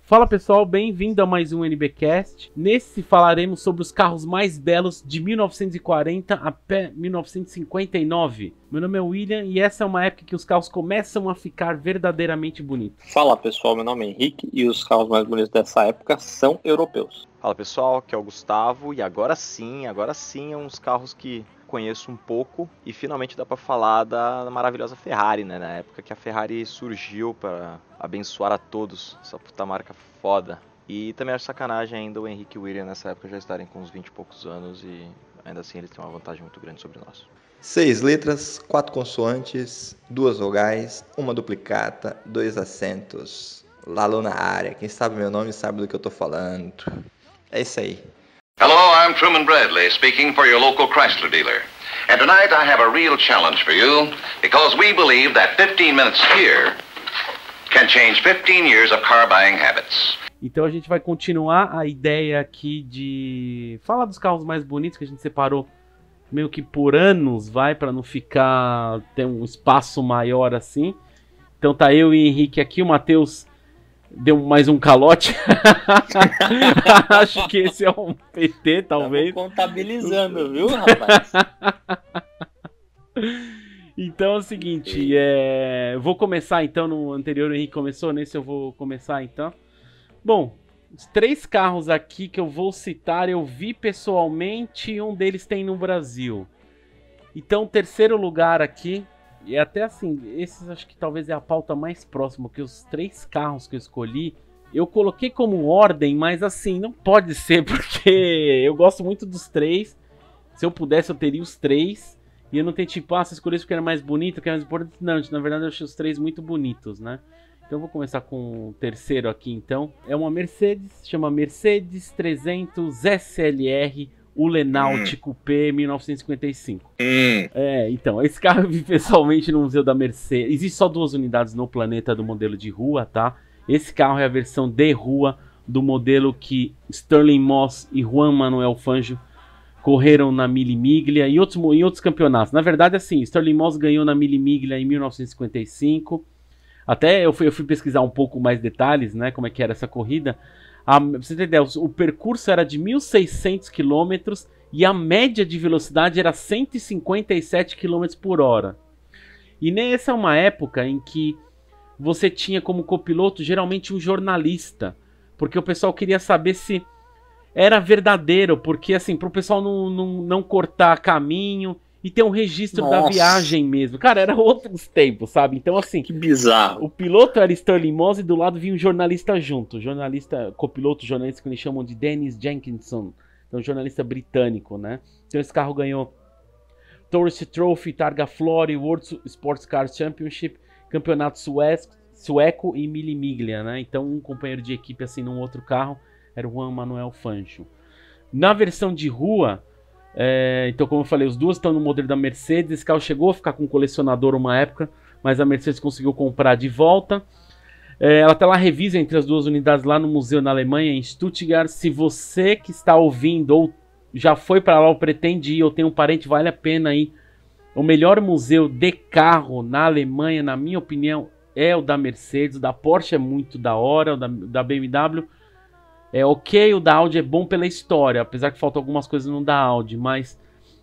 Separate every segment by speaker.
Speaker 1: Fala pessoal, bem-vindo a mais um NBcast. Nesse falaremos sobre os carros mais belos de 1940 até 1959. Meu nome é William e essa é uma época que os carros começam a ficar verdadeiramente bonitos.
Speaker 2: Fala pessoal, meu nome é Henrique e os carros mais bonitos dessa época são europeus.
Speaker 3: Fala pessoal, aqui é o Gustavo e agora sim é uns carros que conheço um pouco e finalmente dá pra falar da maravilhosa Ferrari, né? Na época que a Ferrari surgiu para abençoar a todos, essa puta marca foda. E também acho sacanagem ainda o Henrique e o William nessa época já estarem com uns 20 e poucos anos e ainda assim eles têm uma vantagem muito grande sobre nós.
Speaker 4: 6 letras, 4 consoantes, 2 vogais, 1 duplicata, 2 acentos. Lalo na área, quem sabe meu nome sabe do que eu tô falando. É isso aí.
Speaker 5: Hello, I'm Truman Bradley, speaking for your local Chrysler dealer. And tonight I have a real challenge for you, because we believe that 15 minutes here can change 15 years of car buying habits.
Speaker 1: Então a gente vai continuar a ideia aqui de falar dos carros mais bonitos que a gente separou meio que por anos, para não ficar ter um espaço maior assim. Então tá eu e o Henrique aqui, o Matheus deu mais um calote. Acho que esse é um PT, talvez.
Speaker 2: Estamos contabilizando, viu, rapaz?
Speaker 1: Então é o seguinte, vou começar então, no anterior o Henrique começou, nesse eu vou começar então. Bom, os 3 carros aqui que eu vou citar, eu vi pessoalmente e um deles tem no Brasil. Então o terceiro lugar aqui, e até assim, esses acho que talvez é a pauta mais próxima, que os 3 carros que eu escolhi, eu coloquei como ordem, mas assim, não pode ser, porque eu gosto muito dos 3. Se eu pudesse, eu teria os 3. E eu não tenho tipo, você escolheu porque era mais bonito, que era mais importante. Não, na verdade eu achei os 3 muito bonitos, né? Então eu vou começar com o terceiro aqui, então. É uma Mercedes, chama Mercedes 300 SLR Ulenaut Coupé 1955. Então, esse carro eu vi pessoalmente no Museu da Mercedes. Existem só 2 unidades no planeta do modelo de rua, tá? Esse carro é a versão de rua do modelo que Stirling Moss e Juan Manuel Fangio correram na Mille Miglia e em outros campeonatos. Na verdade, assim, Stirling Moss ganhou na Mille Miglia em 1955. Até eu fui pesquisar um pouco mais detalhes, né, como é que era essa corrida. Pra você ter ideia, o percurso era de 1.600 km e a média de velocidade era 157 km por hora. E nessa é uma época em que você tinha como copiloto geralmente um jornalista, porque o pessoal queria saber se era verdadeiro, porque assim, para o pessoal não cortar caminho e ter um registro da viagem mesmo. Cara, era outros tempos, sabe? Então assim,
Speaker 2: que bizarro.
Speaker 1: O piloto era Stirling Moss e do lado vinha um jornalista junto. Copiloto, jornalista que eles chamam de Dennis Jenkinson. Então, jornalista britânico, né? Então esse carro ganhou Tourist Trophy, Targa Flory, World Sports Car Championship, Campeonato Sueco e Mille Miglia, né? Então um companheiro de equipe assim num outro carro era o Juan Manuel Fangio. Na versão de rua, então como eu falei, os 2 estão no modelo da Mercedes. Esse carro chegou a ficar com um colecionador uma época, mas a Mercedes conseguiu comprar de volta. Ela está lá revisa entre as 2 unidades lá no museu na Alemanha, em Stuttgart. Se você que está ouvindo ou já foi para lá ou pretende ir ou tem um parente, vale a pena ir. O melhor museu de carro na Alemanha, na minha opinião, é o da Mercedes. O da Porsche é muito da hora, o da BMW é ok, o da Audi é bom pela história, apesar que faltam algumas coisas no da Audi, mas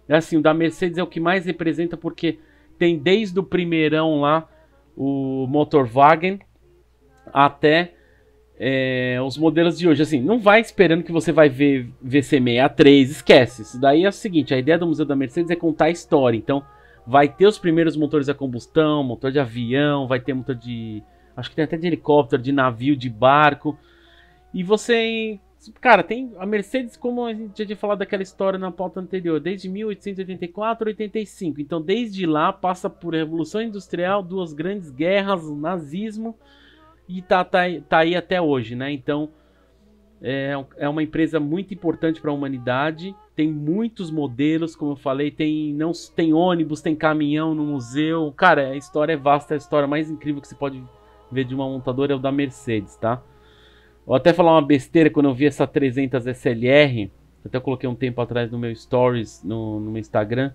Speaker 1: assim, o da Mercedes é o que mais representa, porque tem desde o primeirão lá, o Motorwagen, até os modelos de hoje. Assim, não vai esperando que você vai ver VC63, esquece. Isso daí é o seguinte, a ideia do Museu da Mercedes é contar a história. Então vai ter os primeiros motores a combustão, motor de avião, vai ter motor de, acho que tem até de helicóptero, de navio, de barco. E você, cara, tem a Mercedes, como a gente já tinha falado daquela história na pauta anterior, desde 1884 a 85. Então desde lá passa por Revolução Industrial, 2 grandes guerras, o nazismo, e tá aí até hoje, né? Então é uma empresa muito importante para a humanidade. Tem muitos modelos, como eu falei, tem ônibus, tem caminhão no museu. Cara, a história é vasta, a história mais incrível que você pode ver de uma montadora é o da Mercedes, tá? Vou até falar uma besteira, quando eu vi essa 300 SLR, até coloquei um tempo atrás no meu stories, no meu Instagram,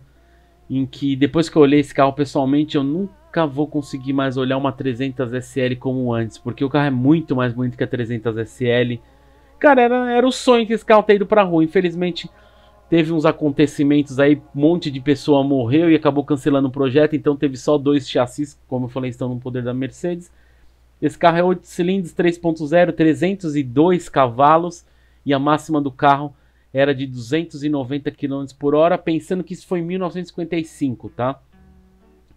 Speaker 1: em que depois que eu olhei esse carro pessoalmente, eu nunca vou conseguir mais olhar uma 300 SL como antes, porque o carro é muito mais bonito que a 300 SL. Cara, era o sonho que esse carro ter ido pra rua. Infelizmente, teve uns acontecimentos aí, um monte de pessoa morreu e acabou cancelando o projeto, então teve só 2 chassis, como eu falei, estão no poder da Mercedes. Esse carro é 8 cilindros, 3.0, 302 cavalos, e a máxima do carro era de 290 km por hora, pensando que isso foi em 1955, tá?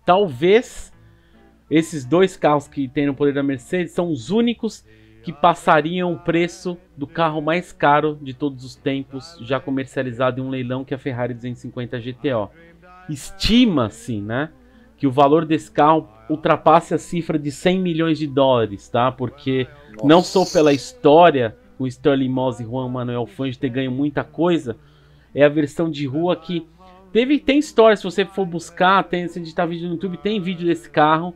Speaker 1: Talvez esses 2 carros que tem no poder da Mercedes são os únicos que passariam o preço do carro mais caro de todos os tempos, já comercializado em um leilão, que é a Ferrari 250 GTO. Estima-se, né, que o valor desse carro ultrapasse a cifra de 100 milhões de dólares, tá? Porque não só pela história, o Sterling Moss e Juan Manuel Fangio ter ganho muita coisa, é a versão de rua que tem história, se você for buscar, se a gente tá vídeo no YouTube, tem vídeo desse carro,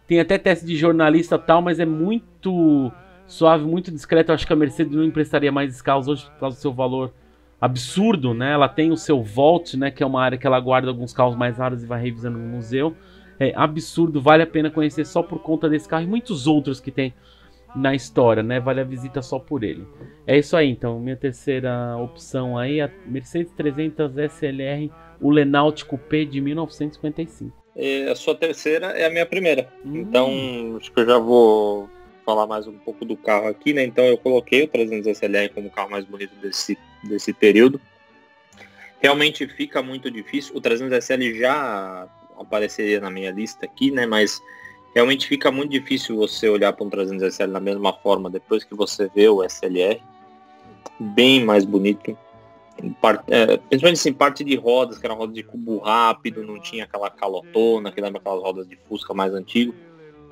Speaker 1: tem até teste de jornalista e tal, mas é muito suave, muito discreto. Eu acho que a Mercedes não emprestaria mais esses carros hoje por causa do seu valor absurdo, né? Ela tem o seu Vault, né, que é uma área que ela guarda alguns carros mais raros e vai revisando no museu. É absurdo, vale a pena conhecer só por conta desse carro e muitos outros que tem na história, né? Vale a visita só por ele. É isso aí, então. Minha terceira opção aí, a Mercedes 300 SLR, o Renault Coupé de 1955.
Speaker 2: A sua terceira é a minha primeira. Então, acho que eu já vou falar mais um pouco do carro aqui, né? Então eu coloquei o 300 SLR como o carro mais bonito desse período. Realmente fica muito difícil. O 300 SL já apareceria na minha lista aqui, né? Mas realmente fica muito difícil você olhar para um 300 SL da mesma forma depois que você vê o SLR. Bem mais bonito. Principalmente assim, parte de rodas, que era roda de cubo rápido, não tinha aquela calotona, que lembra aquelas rodas de Fusca mais antigo.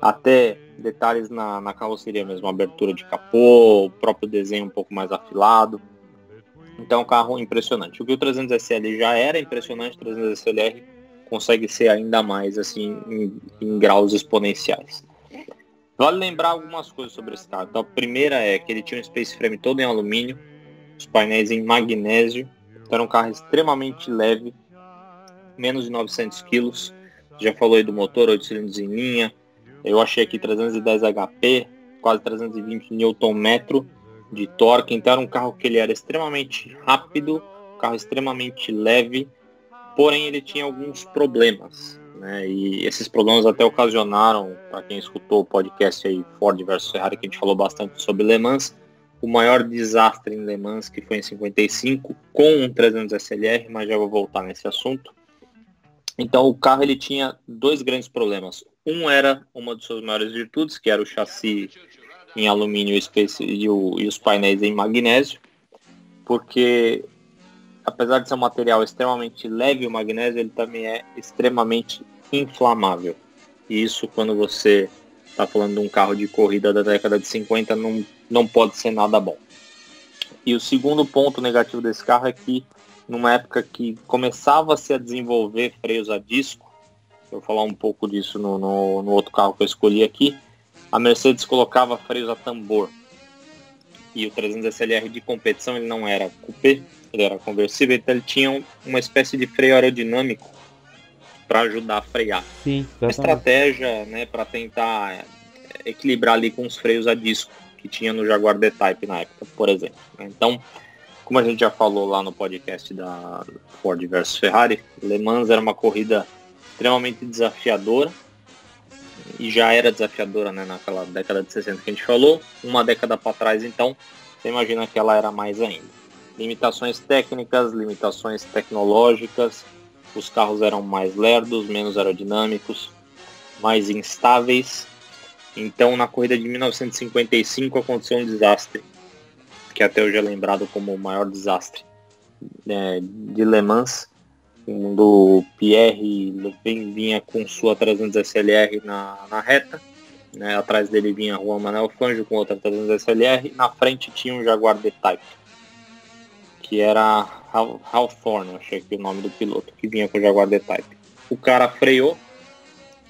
Speaker 2: Até detalhes na carroceria mesmo, abertura de capô, o próprio desenho um pouco mais afilado. Então, um carro impressionante. O que o 300 SL já era impressionante, o 300 SLR consegue ser ainda mais, assim, em graus exponenciais. Vale lembrar algumas coisas sobre esse carro. Então, a primeira é que ele tinha um space frame todo em alumínio, os painéis em magnésio. Então, era um carro extremamente leve, menos de 900 kg. Já falou aí do motor, 8 cilindros em linha. Eu achei aqui 310 HP, quase 320 Nm de torque. Então era um carro que ele era extremamente rápido, um carro extremamente leve, porém ele tinha alguns problemas, né? E esses problemas até ocasionaram, para quem escutou o podcast aí, Ford versus Ferrari, que a gente falou bastante sobre Le Mans, o maior desastre em Le Mans, que foi em 55, com um 300 SLR, mas já vou voltar nesse assunto. Então o carro ele tinha 2 grandes problemas. Um era uma de suas maiores virtudes, que era o chassi em alumínio e os painéis em magnésio, porque apesar de ser um material extremamente leve, o magnésio ele também é extremamente inflamável. E isso, quando você está falando de um carro de corrida da década de 50, não pode ser nada bom. E o segundo ponto negativo desse carro é que, numa época que começava-se a desenvolver freios a disco, eu vou falar um pouco disso no outro carro que eu escolhi aqui, a Mercedes colocava freios a tambor. E o 300 SLR de competição ele não era coupé, ele era conversível, então ele tinha uma espécie de freio aerodinâmico para ajudar a frear.
Speaker 1: Sim,
Speaker 2: uma estratégia, né, para tentar equilibrar ali com os freios a disco que tinha no Jaguar D-Type na época, por exemplo. Então, como a gente já falou lá no podcast da Ford versus Ferrari, Le Mans era uma corrida extremamente desafiadora, e já era desafiadora, né, naquela década de 60 que a gente falou. Uma década para trás, então, você imagina que ela era mais ainda. Limitações técnicas, limitações tecnológicas, os carros eram mais lerdos, menos aerodinâmicos, mais instáveis. Então, na corrida de 1955 aconteceu um desastre, que até hoje é lembrado como o maior desastre, né, de Le Mans, quando Pierre vinha com sua 300 SLR na reta, né, atrás dele vinha Juan Manuel Fangio com outra 300 SLR, na frente tinha um Jaguar D-Type, que era Hawthorne, achei que é o nome do piloto, que vinha com o Jaguar D-Type. O cara freou,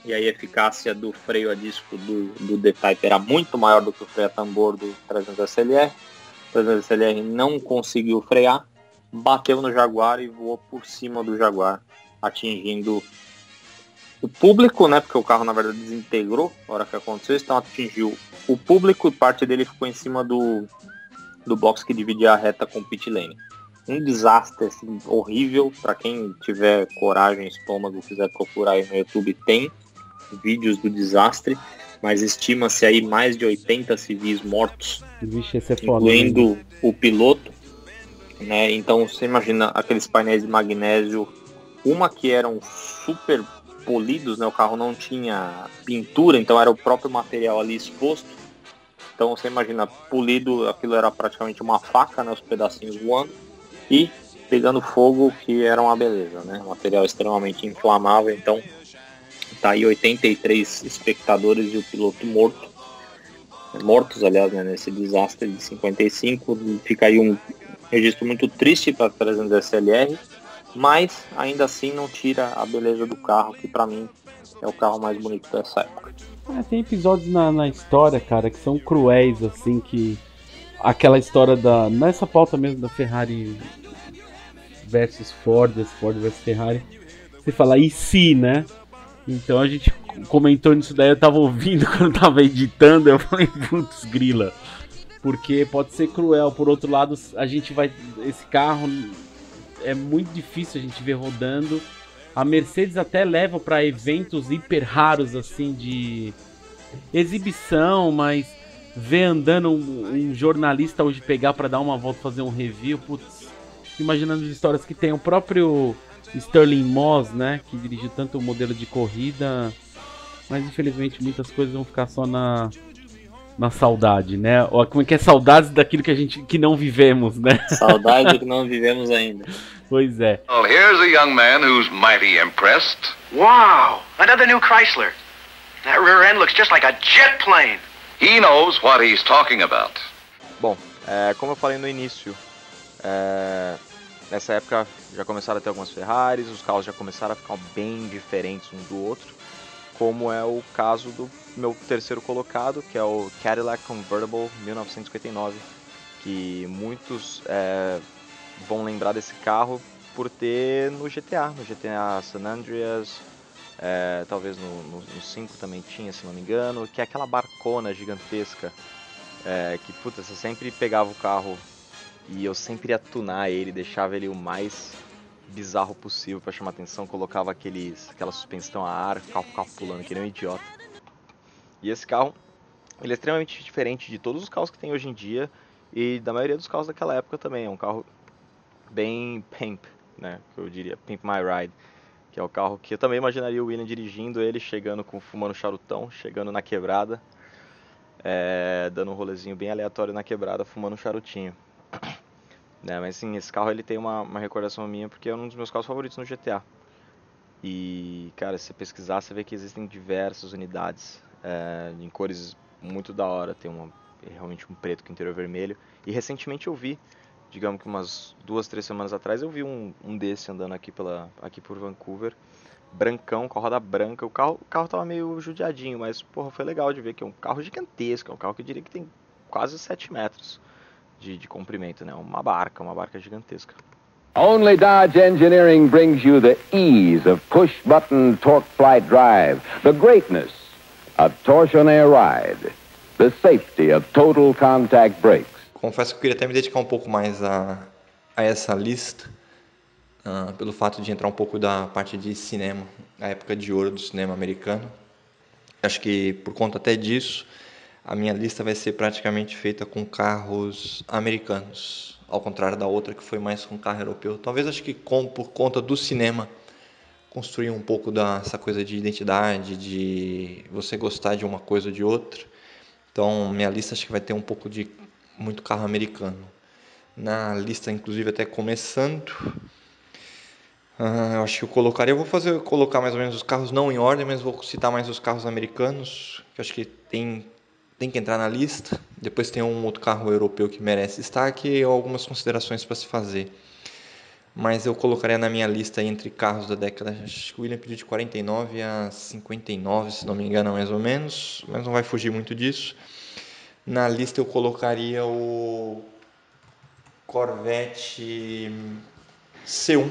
Speaker 2: e aí a eficácia do freio a disco do D-Type era muito maior do que o freio a tambor do 300 SLR. O 300 SLR não conseguiu frear, bateu no Jaguar e voou por cima do Jaguar atingindo o público, né? Porque o carro na verdade desintegrou na hora que aconteceu, então atingiu o público e parte dele ficou em cima do box que dividia a reta com o pit lane. Um desastre assim, horrível. Para quem tiver coragem, estômago, quiser procurar aí no YouTube, tem vídeos do desastre, mas estima-se aí mais de 80 civis mortos,
Speaker 1: Vixe, esse é foda,
Speaker 2: incluindo o piloto, né? Então você imagina aqueles painéis de magnésio, uma que eram super polidos, né? O carro não tinha pintura, então era o próprio material ali exposto. Então você imagina, polido, aquilo era praticamente uma faca, né? Os pedacinhos voando e pegando fogo, que era uma beleza, né? Material extremamente inflamável. Então tá aí 83 espectadores e o piloto mortos, aliás, né? Nesse desastre de 55. Fica aí um registro muito triste para 300 SLR, mas ainda assim não tira a beleza do carro, que para mim é o carro mais bonito dessa época.
Speaker 1: Tem episódios na história, cara, que são cruéis, assim, que... Aquela história nessa pauta mesmo da Ferrari versus Ford versus Ferrari, você fala, e se, né? Então a gente comentou nisso daí, eu tava ouvindo quando eu tava editando, eu falei, putz, grila. Porque pode ser cruel, por outro lado, esse carro é muito difícil a gente ver rodando. A Mercedes até leva para eventos hiper raros, assim, de exibição, mas ver andando um jornalista hoje pegar para dar uma volta, fazer um review, putz, imaginando as histórias que tem o próprio Stirling Moss, né, que dirigiu tanto o modelo de corrida, mas infelizmente muitas coisas vão ficar só na saudade, né? Ou como é que é, saudades daquilo que não vivemos, né?
Speaker 2: Saudade do que não vivemos ainda.
Speaker 1: Pois é.
Speaker 5: Well, here's a young man who's mighty impressed.
Speaker 6: Wow, another new Chrysler. That rear end looks just like a jet plane.
Speaker 5: He knows what he's talking about.
Speaker 3: Bom, como eu falei no início, nessa época já começaram a ter algumas Ferraris, os carros já começaram a ficar bem diferentes um do outro, como é o caso do meu terceiro colocado, que é o Cadillac Convertible 1959, que muitos vão lembrar desse carro por ter no GTA San Andreas, talvez no 5 também tinha, se não me engano, que é aquela barcona gigantesca, que puta, você sempre pegava o carro e eu sempre ia tunar ele, deixava ele o mais bizarro possível para chamar atenção, colocava aquela suspensão a ar, o carro ficava pulando que nem um idiota. E esse carro, ele é extremamente diferente de todos os carros que tem hoje em dia e da maioria dos carros daquela época também. É um carro bem pimp, né, que eu diria, Pimp My Ride, que é o carro que eu também imaginaria o William dirigindo, ele chegando fumando charutão, chegando na quebrada, dando um rolezinho bem aleatório na quebrada, fumando um charutinho. Mas sim, esse carro ele tem uma recordação minha porque é um dos meus carros favoritos no GTA. E, cara, se você pesquisar, você vê que existem diversas unidades em cores muito da hora. Tem realmente um preto com interior vermelho. E recentemente eu vi, digamos que umas 2, 3 semanas atrás, eu vi um desse andando aqui por Vancouver. Brancão, com a roda branca. O carro tava meio judiadinho, mas porra, foi legal de ver que é um carro gigantesco. É um carro que eu diria que tem quase 7 metros de comprimento, né? Uma barca gigantesca.
Speaker 7: Only Dodge Engineering brings you the ease of push-button torque flight drive, the greatness of torsionnaire ride, the safety of total contact brakes.
Speaker 4: Confesso que eu queria até me dedicar um pouco mais a essa lista, pelo fato de entrar um pouco da parte de cinema, a época de ouro do cinema americano. Acho que por conta até disso, a minha lista vai ser praticamente feita com carros americanos, ao contrário da outra que foi mais com carro europeu. Talvez acho que por conta do cinema construir um pouco dessa coisa de identidade, de você gostar de uma coisa ou de outra. Então minha lista acho que vai ter um pouco de muito carro americano. Na lista, inclusive, até começando, eu acho que eu vou colocar mais ou menos os carros não em ordem, mas vou citar mais os carros americanos, que eu acho que tem que entrar na lista. Depois tem um outro carro europeu que merece destaque e algumas considerações para se fazer. Mas eu colocaria na minha lista entre carros da década, acho que o William pediu de 49 a 59, se não me engano, mais ou menos, mas não vai fugir muito disso. Na lista eu colocaria o Corvette C1,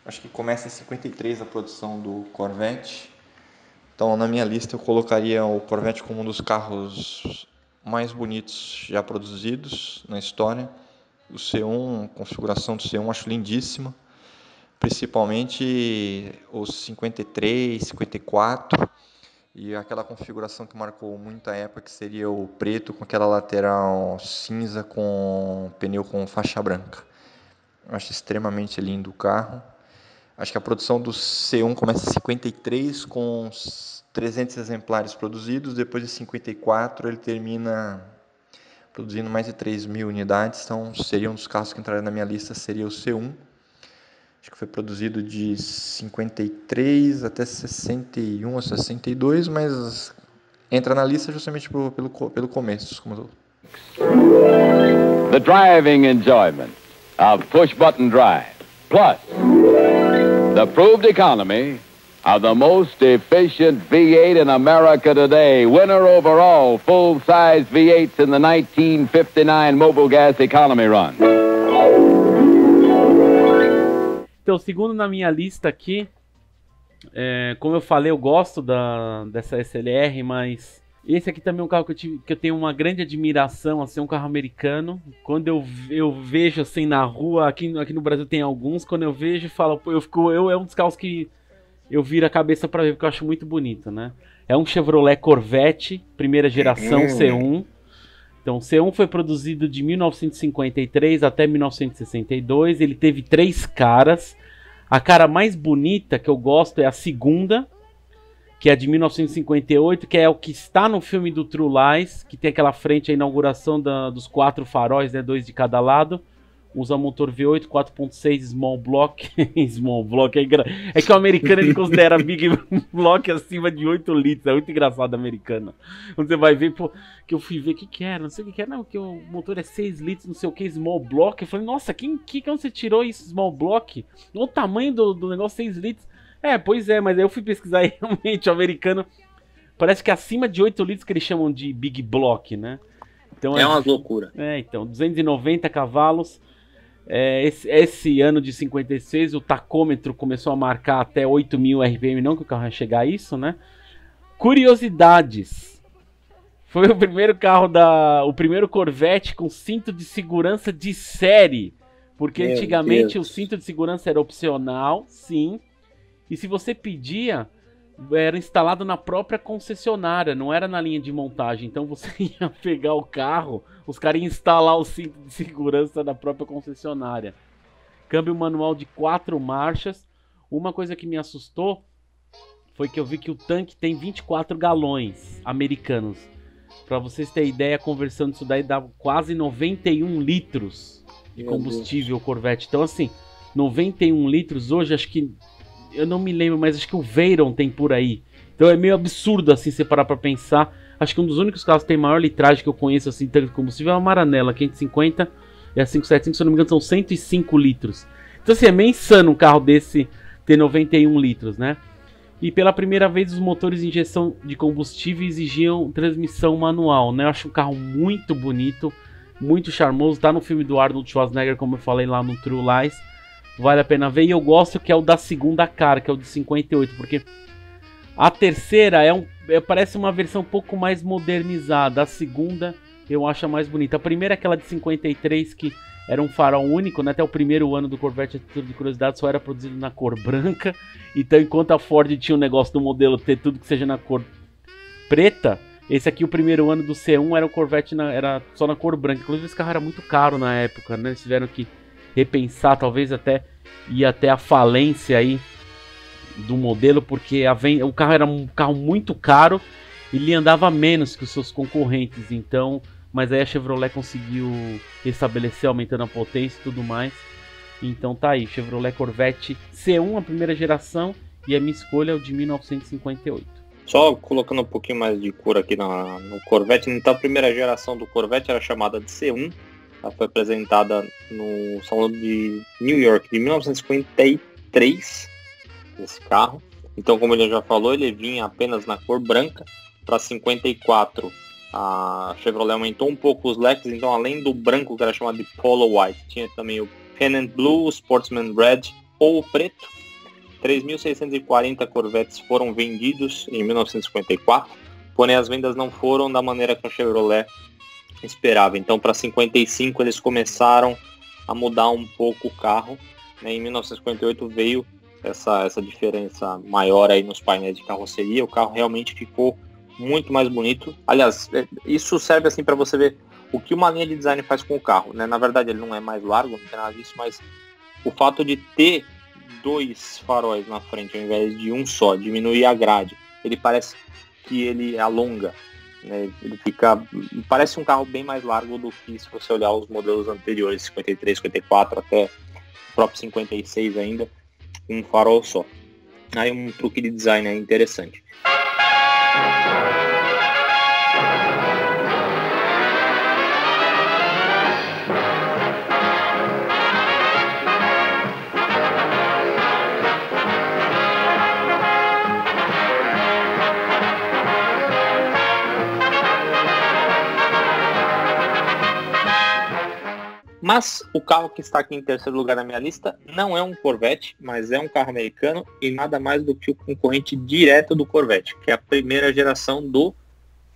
Speaker 4: Acho que começa em 53 a produção do Corvette. Então, na minha lista, eu colocaria o Corvette como um dos carros mais bonitos já produzidos na história. O C1, a configuração do C1, acho lindíssima. Principalmente os 53, 54 e aquela configuração que marcou muito a época, que seria o preto com aquela lateral cinza com pneu com faixa branca. Eu acho extremamente lindo o carro. Acho que a produção do C1 começa em 53 com 300 exemplares produzidos. Depois de 54 ele termina produzindo mais de 3.000 unidades. Então seria um dos carros que entraria na minha lista, seria o C1. Acho que foi produzido de 53 até 61 ou 62, mas entra na lista justamente pelo começo.
Speaker 7: The driving enjoyment of push-button drive, plus the proved economy of the most efficient V8 in America today. Winner overall, full-size V8s in the 1959 Mobil Gas Economy Run.
Speaker 1: Então, segundo na minha lista aqui, como eu falei, eu gosto dessa SLR, mas esse aqui também é um carro que eu tenho uma grande admiração, assim, um carro americano. Quando eu vejo assim na rua, aqui no Brasil tem alguns, quando eu vejo, falo, é um dos carros que eu viro a cabeça para ver, porque eu acho muito bonito, né? É um Chevrolet Corvette, primeira geração, C1. Então, o C1 foi produzido de 1953 até 1962, ele teve 3 caras. A cara mais bonita que eu gosto é a segunda, que é de 1958, que é o que está no filme do True Lies, que tem aquela frente, a inauguração dos 4 faróis, né, 2 de cada lado. Usa motor V8, 4.6 Small Block. Small Block é que o americano ele considera Big Block acima de 8 litros. É muito engraçado o americano. Quando você vai ver, pô, que eu fui ver o que era, não sei o que era. Não, que o motor é 6 litros, não sei o que, Small Block. Eu falei, nossa, que você tirou isso, Small Block? O tamanho do negócio 6 litros. Pois é, mas aí eu fui pesquisar e realmente o americano parece que é acima de 8 litros que eles chamam de Big Block, né? Então,
Speaker 2: é uma loucura.
Speaker 1: Então, 290 cavalos. Esse ano de 56 o tacômetro começou a marcar até 8.000 RPM, não que o carro ia chegar a isso, né? Curiosidades: foi o primeiro carro o primeiro Corvette com cinto de segurança de série, porque antigamente o cinto de segurança era opcional, sim, e se você pedia, era instalado na própria concessionária, não era na linha de montagem. Então você ia pegar o carro, os caras iam instalar o cinto de segurança da própria concessionária. Câmbio manual de 4 marchas. Uma coisa que me assustou foi que eu vi que o tanque tem 24 galões americanos. Para vocês terem ideia, conversando isso daí dá quase 91 litros de combustível Corvette. Então assim, 91 litros hoje, acho que eu não me lembro, mas acho que o Veyron tem por aí. Então é meio absurdo assim você parar pra pensar. Acho que um dos únicos carros que tem maior litragem que eu conheço assim, tanque de combustível é a Maranello, 550 e a 575, se eu não me engano, são 105 litros. Então assim, é meio insano um carro desse ter 91 litros, né? E pela primeira vez os motores de injeção de combustível exigiam transmissão manual, né? Eu acho um carro muito bonito, muito charmoso. Tá no filme do Arnold Schwarzenegger, como eu falei lá no True Lies. Vale a pena ver, e eu gosto que é o da segunda cara, que é o de 58, porque a terceira parece uma versão um pouco mais modernizada. A segunda eu acho a mais bonita. A primeira é aquela de 53, que era um farol único, né? Até o primeiro ano do Corvette, tudo de curiosidade, só era produzido na cor branca. Então, enquanto a Ford tinha o negócio do modelo ter tudo que seja na cor preta, esse aqui, o primeiro ano do C1, era o Corvette era só na cor branca. Inclusive, esse carro era muito caro na época, né? Eles tiveram que repensar, talvez até ir até a falência aí do modelo, porque o carro era um carro muito caro e ele andava menos que os seus concorrentes. Então, mas aí a Chevrolet conseguiu restabelecer, aumentando a potência e tudo mais. Então tá aí, Chevrolet Corvette C1, a primeira geração, e a minha escolha é o de 1958.
Speaker 2: Só colocando um pouquinho mais de cor aqui no Corvette, então a primeira geração do Corvette era chamada de C1. Ela foi apresentada no Salão de New York de 1953, esse carro. Então, como ele já falou, ele vinha apenas na cor branca. Para 54, a Chevrolet aumentou um pouco os leques. Então, além do branco, que era chamado de Polo White, tinha também o Pennant Blue, o Sportsman Red, ou o preto. 3.640 Corvettes foram vendidos em 1954, porém as vendas não foram da maneira que a Chevrolet esperava. Então, para 55 eles começaram a mudar um pouco o carro, né? Em 1958 veio essa diferença maior aí nos painéis de carroceria. O carro realmente ficou muito mais bonito. Aliás, isso serve assim para você ver o que uma linha de design faz com o carro, né? Na verdade ele não é mais largo, não tem nada disso, mas o fato de ter 2 faróis na frente ao invés de um só, diminuir a grade, ele parece que ele alonga, né? Ele parece um carro bem mais largo do que se você olhar os modelos anteriores, 53, 54, até o próprio 56 ainda, um farol só. Aí um truque de design é interessante. Mas o carro que está aqui em terceiro lugar na minha lista não é um Corvette, mas é um carro americano e nada mais do que o concorrente direto do Corvette, que é a primeira geração do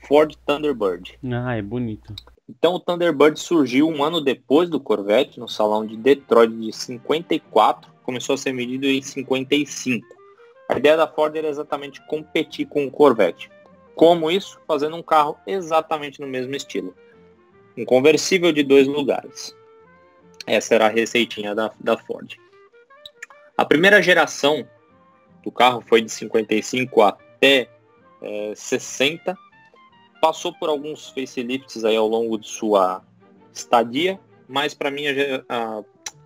Speaker 2: Ford Thunderbird.
Speaker 1: Ah, é bonito.
Speaker 2: Então o Thunderbird surgiu um ano depois do Corvette, no salão de Detroit de 54, começou a ser medido em 55. A ideia da Ford era exatamente competir com o Corvette. Como isso? Fazendo um carro exatamente no mesmo estilo. Um conversível de 2 lugares. Essa era a receitinha da Ford. A primeira geração do carro foi de 55 até 60. Passou por alguns facelifts aí ao longo de sua estadia, mas para mim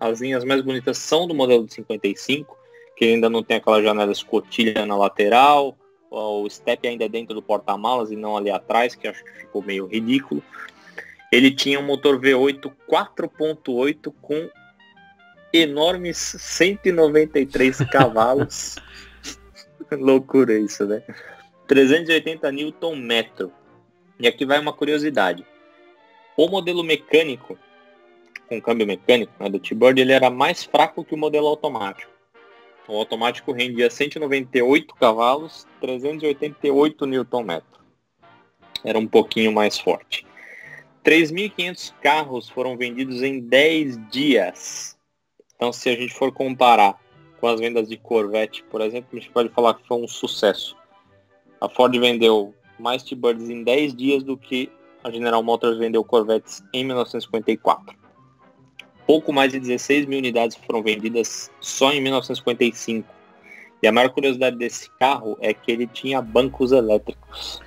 Speaker 2: as linhas mais bonitas são do modelo de 55, que ainda não tem aquela janela escotilha na lateral, o step ainda é dentro do porta-malas e não ali atrás, que acho que ficou meio ridículo. Ele tinha um motor V8 4.8 com enormes 193 cavalos. Loucura isso, né? 380 Nm. E aqui vai uma curiosidade. O modelo mecânico, com câmbio mecânico, né, do T-Bird, ele era mais fraco que o modelo automático. O automático rendia 198 cavalos, 388 Nm. Era um pouquinho mais forte. 3.500 carros foram vendidos em 10 dias. Então, se a gente for comparar com as vendas de Corvette, por exemplo, a gente pode falar que foi um sucesso. A Ford vendeu mais T-Birds em 10 dias do que a General Motors vendeu Corvettes em 1954. Pouco mais de 16 mil unidades foram vendidas só em 1955. E a maior curiosidade desse carro é que ele tinha bancos elétricos.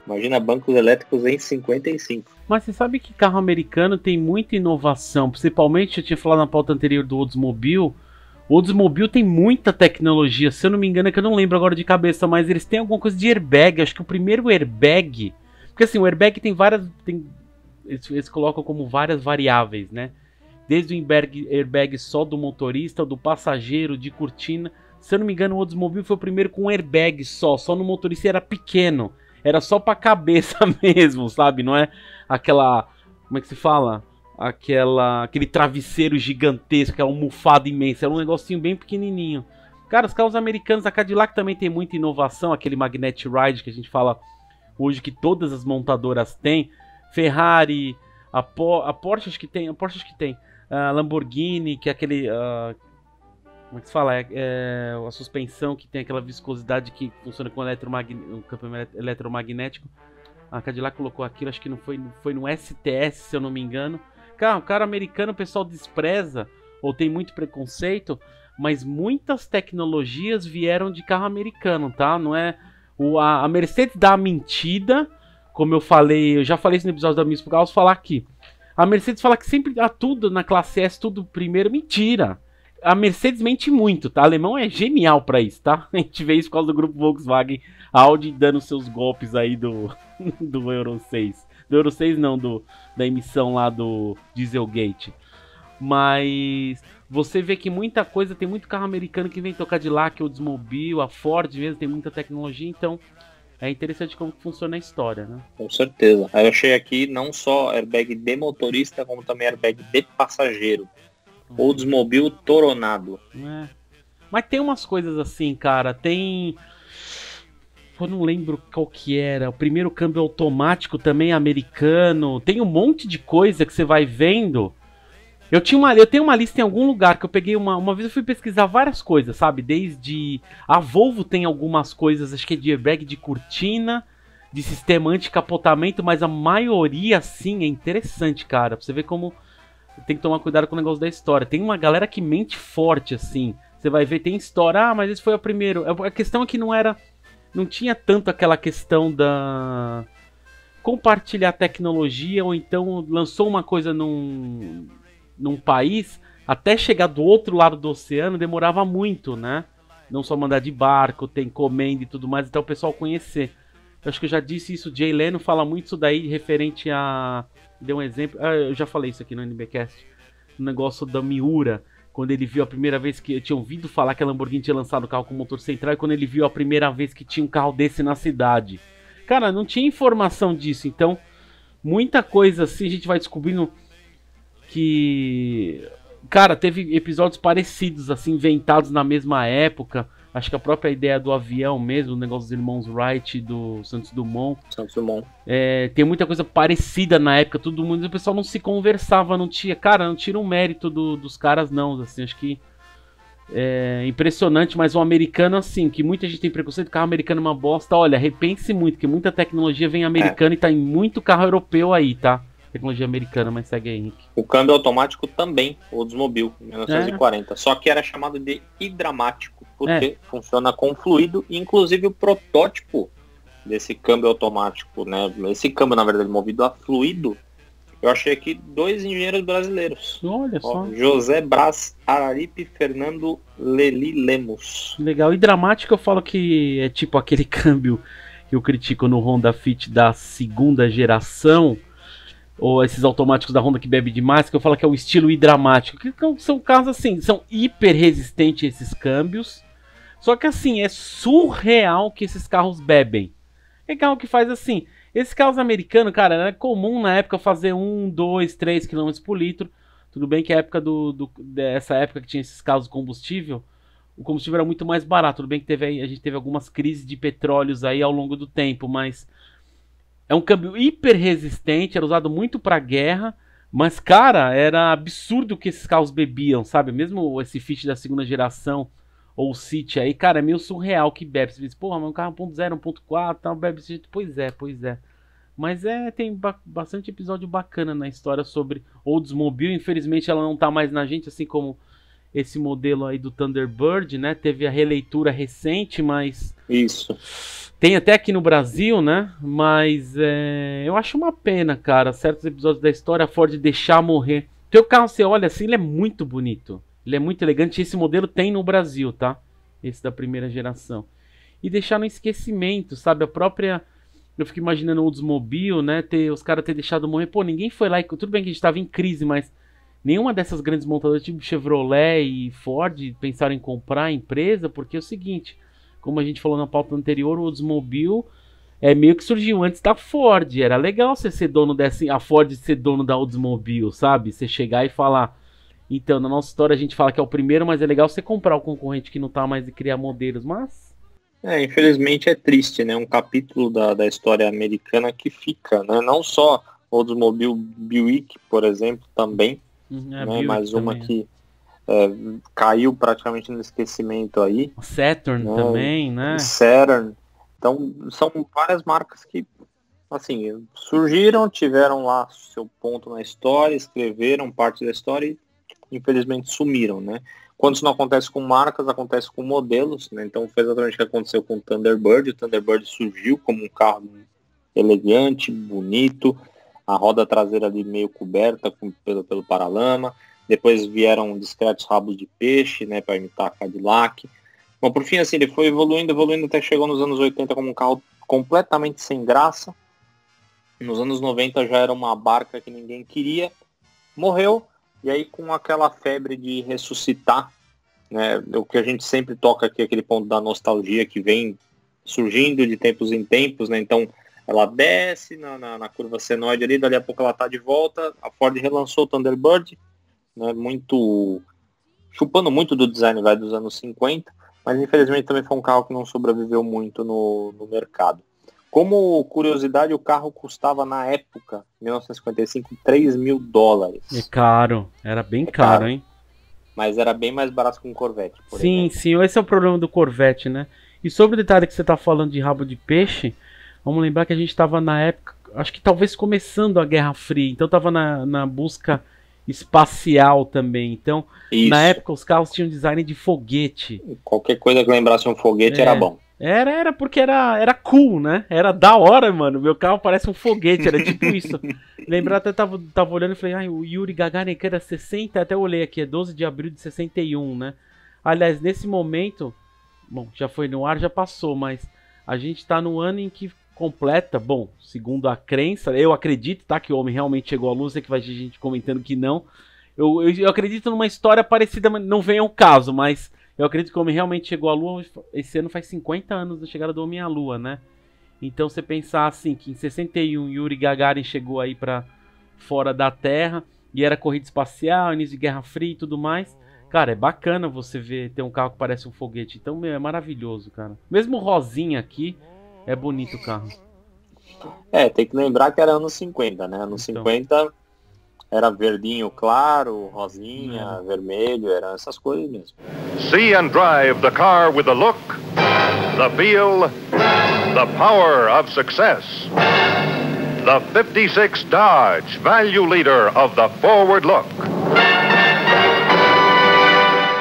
Speaker 2: Imagina bancos elétricos em 55.
Speaker 1: Mas você sabe que carro americano tem muita inovação, principalmente, eu tinha falado na pauta anterior do Oldsmobile. O Oldsmobile tem muita tecnologia, se eu não me engano, é que eu não lembro agora de cabeça, mas eles têm alguma coisa de airbag. Acho que o primeiro airbag, porque assim, o airbag tem várias, eles colocam como várias variáveis, né? Desde o airbag só do motorista, do passageiro, de cortina. Se eu não me engano, o Oldsmobile foi o primeiro com um airbag só no motorista, era pequeno. Era só pra cabeça mesmo, sabe? Não é aquela, como é que se fala? Aquele travesseiro gigantesco, aquela almofada imensa. Era um negocinho bem pequenininho. Cara, os carros americanos, a Cadillac também tem muita inovação. Aquele Magnet Ride que a gente fala hoje que todas as montadoras têm. Ferrari, a Porsche acho que tem. A Lamborghini, que é aquele... como é que se fala? A suspensão que tem aquela viscosidade que funciona com um campo eletromagnético. A Cadillac colocou aquilo, acho que não foi no STS, se eu não me engano. O cara americano o pessoal despreza ou tem muito preconceito, mas muitas tecnologias vieram de carro americano, tá? Não é a Mercedes dá a mentira, como eu já falei isso no episódio da Miss por causa falar aqui. A Mercedes fala que sempre dá tudo na classe S, tudo primeiro, mentira. A Mercedes mente muito, tá? O alemão é genial pra isso, tá? A gente vê isso por causa do grupo Volkswagen, Audi dando seus golpes aí do Euro 6. Do Euro 6 não, da emissão lá do Dieselgate. Mas você vê que muita coisa, tem muito carro americano que vem tocar de lá, que é o Oldsmobile, a Ford mesmo, tem muita tecnologia, então é interessante como funciona a história, né?
Speaker 2: Com certeza. Aí eu achei aqui não só airbag de motorista, como também airbag de passageiro. Oldsmobile Toronado.
Speaker 1: É. Mas tem umas coisas assim, cara. Tem... Eu não lembro qual que era. O primeiro câmbio automático também americano. Tem um monte de coisa que você vai vendo. Eu tenho uma lista em algum lugar que eu peguei uma vez eu fui pesquisar várias coisas, sabe? Desde... A Volvo tem algumas coisas, acho que é de airbag de cortina, de sistema anti-capotamento, mas a maioria, sim, é interessante, cara. Pra você ver como tem que tomar cuidado com o negócio da história. Tem uma galera que mente forte, assim. Você vai ver, tem história, mas esse foi o primeiro. A questão é que não tinha tanto aquela questão da compartilhar tecnologia, ou então lançou uma coisa num país, até chegar do outro lado do oceano demorava muito, né? Não só mandar de barco, tem encomenda e tudo mais, até o pessoal conhecer. Eu acho que eu já disse isso, Jay Leno fala muito isso daí, referente a... Deu um exemplo, eu já falei isso aqui no NBcast, o negócio da Miura, quando ele viu a primeira vez que... Eu tinha ouvido falar que a Lamborghini tinha lançado o carro com motor central, e quando ele viu a primeira vez que tinha um carro desse na cidade. Cara, não tinha informação disso, então muita coisa assim a gente vai descobrindo que... Cara, teve episódios parecidos, assim, inventados na mesma época. Acho que a própria ideia do avião mesmo, o negócio dos irmãos Wright e do Santos Dumont. Tem muita coisa parecida na época, todo mundo, o pessoal não se conversava, não tinha... Cara, não tira um mérito dos caras, não, assim, acho que é impressionante, mas o americano, assim, que muita gente tem preconceito, carro americano é uma bosta, olha, repense muito, que muita tecnologia vem americana e tá em muito carro europeu aí, tá? Tecnologia americana, mas segue aí, Henrique.
Speaker 2: O câmbio automático também, Oldsmobile, em 1940. Só que era chamado de hidramático, porque funciona com fluido, e inclusive o protótipo desse câmbio automático, né? Esse câmbio, na verdade, movido a fluido, eu achei aqui 2 engenheiros brasileiros.
Speaker 1: Olha só.
Speaker 2: José Brás Araripe e Fernando Leli Lemos.
Speaker 1: Legal. Hidramático eu falo que é tipo aquele câmbio que eu critico no Honda Fit da segunda geração, ou esses automáticos da Honda que bebe demais, que eu falo que é o estilo hidramático, que são carros assim, são hiper resistentes esses câmbios, só que assim, é surreal que esses carros bebem. É carro que faz assim, esses carros americanos, cara, era comum na época fazer 1, 2, 3 km por litro, tudo bem que a época dessa época que tinha esses carros de combustível, o combustível era muito mais barato, tudo bem que a gente teve algumas crises de petróleos aí ao longo do tempo, mas... É um câmbio hiper resistente, era usado muito pra guerra, mas, cara, era absurdo o que esses carros bebiam, sabe? Mesmo esse Fit da segunda geração, ou o City aí, cara, é meio surreal que bebe. Você diz, porra, mas um carro 1.0, 1.4, tal, bebe desse jeito. Pois é. Mas tem bastante episódio bacana na história sobre Oldsmobile. Infelizmente ela não tá mais na gente, assim como esse modelo aí do Thunderbird, né? Teve a releitura recente, mas...
Speaker 2: Isso.
Speaker 1: Tem até aqui no Brasil, né? Mas eu acho uma pena, cara. Certos episódios da história, a Ford deixar morrer. Teu carro, você olha assim, ele é muito bonito. Ele é muito elegante. Esse modelo tem no Brasil, tá? Esse da primeira geração. E deixar no esquecimento, sabe? A própria... Eu fico imaginando o Oldsmobile, né? Os caras terem deixado morrer. Pô, ninguém foi lá e... Tudo bem que a gente tava em crise, mas... Nenhuma dessas grandes montadoras, tipo Chevrolet e Ford, pensaram em comprar a empresa, porque é o seguinte... Como a gente falou na pauta anterior, o Oldsmobile meio que surgiu antes da Ford. Era legal você ser dono a Ford ser dono da Oldsmobile, sabe? Você chegar e falar... Então, na nossa história a gente fala que é o primeiro, mas é legal você comprar o concorrente que não tá mais e criar modelos, mas...
Speaker 2: infelizmente é triste, né? Um capítulo da história americana que fica, né? Não só Oldsmobile Buick, por exemplo, também. Né? Mais uma que... caiu praticamente no esquecimento aí.
Speaker 1: Saturn, né? Também, né?
Speaker 2: Saturn. Então, são várias marcas que, assim, surgiram, tiveram lá seu ponto na história, escreveram parte da história e, infelizmente, sumiram, né? Quando isso não acontece com marcas, acontece com modelos, né? Então, foi exatamente o que aconteceu com o Thunderbird. O Thunderbird surgiu como um carro elegante, bonito, a roda traseira ali meio coberta pelo paralama. Depois vieram discretos rabos de peixe, né, para imitar a Cadillac. Bom, por fim, assim, ele foi evoluindo até que chegou nos anos 80 como um carro completamente sem graça. Nos anos 90 já era uma barca que ninguém queria. Morreu, e aí com aquela febre de ressuscitar, né, o que a gente sempre toca aqui, aquele ponto da nostalgia que vem surgindo de tempos em tempos, né, então ela desce na curva senoide ali, dali a pouco ela tá de volta, a Ford relançou o Thunderbird, né? Chupando muito do design dos anos 50, mas infelizmente também foi um carro que não sobreviveu muito no mercado. Como curiosidade, o carro custava na época, 1955, $3.000.
Speaker 1: É caro, era bem caro, hein?
Speaker 2: Mas era bem mais barato que um Corvette, por
Speaker 1: Sim,
Speaker 2: exemplo.
Speaker 1: sim, esse é o problema do Corvette, né? E sobre o detalhe que você tá falando de rabo de peixe, vamos lembrar que a gente tava na época, acho que talvez começando a Guerra Fria, então tava na busca espacial também. Então,
Speaker 2: Isso.
Speaker 1: na época os carros tinham design de foguete.
Speaker 2: Qualquer coisa que lembrasse um foguete era bom.
Speaker 1: Era porque era cool, né? Era da hora, mano. Meu carro parece um foguete, era tipo isso. Lembrar, até tava olhando e falei, o Yuri Gagarin que era 60, até eu olhei aqui, é 12 de abril de 61, né? Aliás, nesse momento, bom, já foi no ar, já passou, mas a gente tá no ano em que completa, bom, segundo a crença, eu acredito, tá, que o homem realmente chegou à luz, é que vai ter gente comentando que não. Eu acredito numa história parecida, mas não vem ao caso, mas eu acredito que o homem realmente chegou à Lua. Esse ano faz 50 anos da chegada do homem à Lua, né? Então você pensar assim, que em 61 Yuri Gagarin chegou aí pra fora da Terra, e era corrida espacial, início de Guerra Fria e tudo mais. Cara, é bacana você ver, ter um carro que parece um foguete. Então, meu, é maravilhoso, cara. Mesmo o rosinha aqui, é bonito o carro.
Speaker 2: Tem que lembrar que era anos 50, né? Anos 50 era verdinho claro, rosinha, vermelho, eram essas coisas mesmo.
Speaker 8: See and drive the car with the look, the feel, the power of success. The 56 Dodge, value leader of the forward look.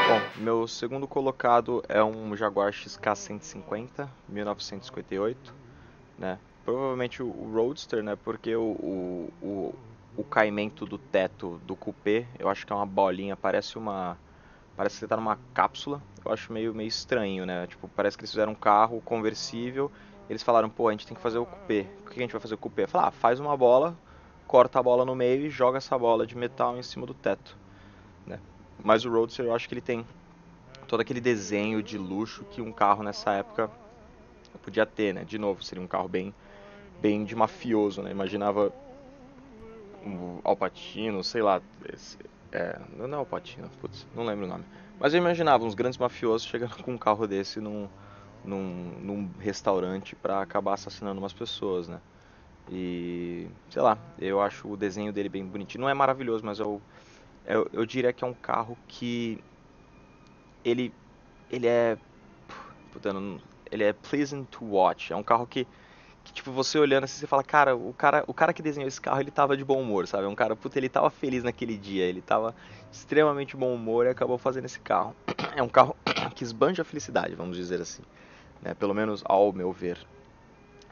Speaker 3: Bom, meu segundo colocado é um Jaguar XK 150, 1958, né? Provavelmente o Roadster, né? Porque o caimento do teto do coupé, eu acho que é uma bolinha, parece que você tá numa cápsula. Eu acho meio estranho, né? Tipo, parece que eles fizeram um carro conversível. Eles falaram, pô, a gente tem que fazer o coupé. O que a gente vai fazer com o coupé? Fala, faz uma bola, corta a bola no meio e joga essa bola de metal em cima do teto, né? Mas o Roadster, eu acho que ele tem todo aquele desenho de luxo que um carro nessa época podia ter, né? De novo, seria um carro bem de mafioso, né? Imaginava um Al Pacino, sei lá, não é Al Pacino, putz, não lembro o nome. Mas eu imaginava uns grandes mafiosos chegando com um carro desse num restaurante pra acabar assassinando umas pessoas, né? E, sei lá, eu acho o desenho dele bem bonitinho. Não é maravilhoso, mas eu diria que é um carro que ele é, ele é pleasant to watch. É um carro que tipo, você olhando assim, você fala, cara, o cara que desenhou esse carro, ele tava de bom humor, sabe? É um cara, ele tava feliz naquele dia, ele tava extremamente de bom humor e acabou fazendo esse carro. É um carro que esbanja a felicidade, vamos dizer assim, né? Pelo menos ao meu ver,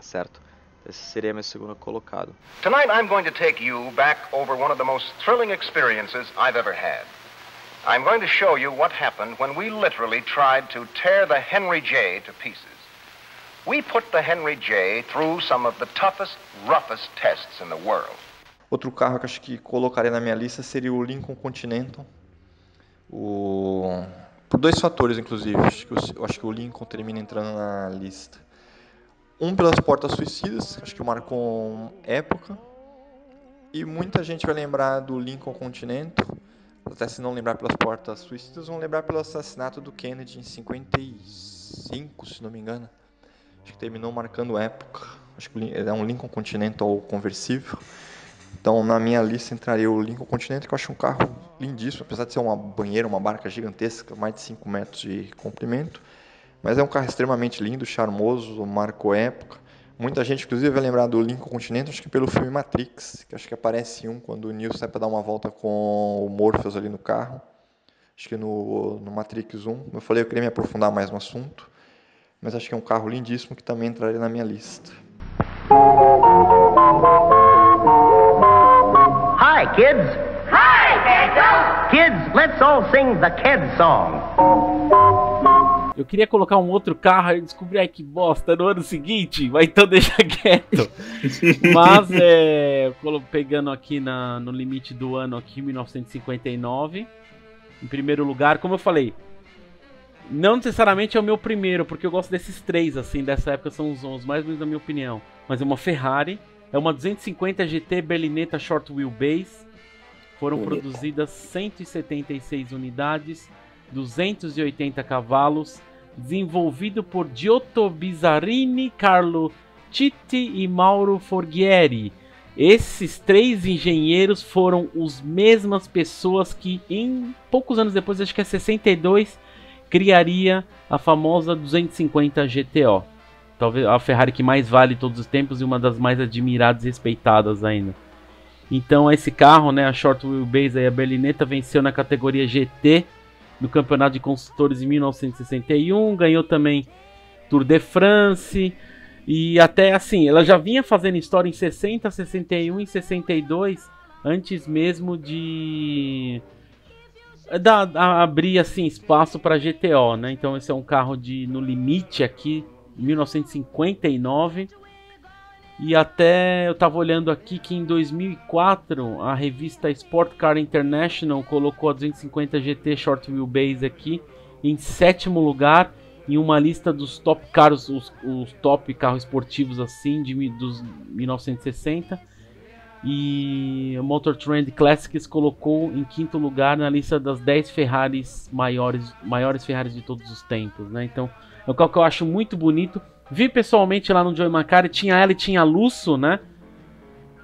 Speaker 3: certo? Esse seria meu segundo colocado.
Speaker 6: Tonight I'm going to take you back over one of the most thrilling experiences I've ever had. I'm going to show you what happened when we literally tried to tear the Henry J to pieces. We put the Henry J through some of the toughest, roughest tests in the world.
Speaker 4: Outro carro que acho que colocaria na minha lista seria o Lincoln Continental. Por dois fatores, inclusive. Eu acho que o Lincoln termina entrando na lista. Um, pelas portas suicidas, acho que marcou época. E muita gente vai lembrar do Lincoln Continental. Até se não lembrar pelas portas suicidas, vão lembrar pelo assassinato do Kennedy em 55, se não me engano. Acho que terminou marcando época. Acho que é um Lincoln Continental conversível. Então, na minha lista entraria o Lincoln Continental, que eu acho um carro lindíssimo, apesar de ser uma banheira, uma barca gigantesca, mais de 5 metros de comprimento. Mas é um carro extremamente lindo, charmoso, marcou época. Muita gente, inclusive, vai lembrar do Lincoln Continental, acho que pelo filme Matrix, que acho que aparece quando o Neo sai para dar uma volta com o Morpheus ali no carro. Acho que no Matrix 1. Como eu falei, eu queria me aprofundar mais no assunto. Mas acho que é um carro lindíssimo que também entraria na minha lista.
Speaker 9: Hi, kids. Hi, Pedro. Kids, let's all sing the Kid Song.
Speaker 1: Eu queria colocar um outro carro e descobri, ai que bosta, no ano seguinte, mas então deixa quieto. Mas, pegando aqui no limite do ano aqui, 1959, em primeiro lugar, como eu falei, não necessariamente é o meu primeiro, porque eu gosto desses três, assim, dessa época, são os mais bonitos na minha opinião. Mas é uma Ferrari, é uma 250 GT Berlinetta Short Wheelbase, Foram produzidas 176 unidades, 280 cavalos, desenvolvido por Giotto Bizzarini, Carlo Citti e Mauro Forghieri. Esses 3 engenheiros foram as mesmas pessoas que, em poucos anos depois, acho que é 62, criaria a famosa 250 GTO. Talvez a Ferrari que mais vale todos os tempos e uma das mais admiradas e respeitadas ainda. Então esse carro, né, a Short Wheelbase, a berlinetta, venceu na categoria GT no Campeonato de Construtores em 1961, ganhou também Tour de France, e até assim, ela já vinha fazendo história em 60, 61 e 62, antes mesmo de abrir assim espaço para GTO, né? Então esse é um carro no limite aqui, 1959, e até eu tava olhando aqui que em 2004 a revista Sport Car International colocou a 250 GT Short Wheelbase aqui em 7º lugar em uma lista dos top carros, os top carros esportivos assim dos 1960, e o Motor Trend Classics colocou em 5º lugar na lista das 10 Ferraris maiores Ferraris de todos os tempos, né? Então é um carro que eu acho muito bonito. Vi pessoalmente lá no Joey Macari, tinha ela e tinha a Lusso, né?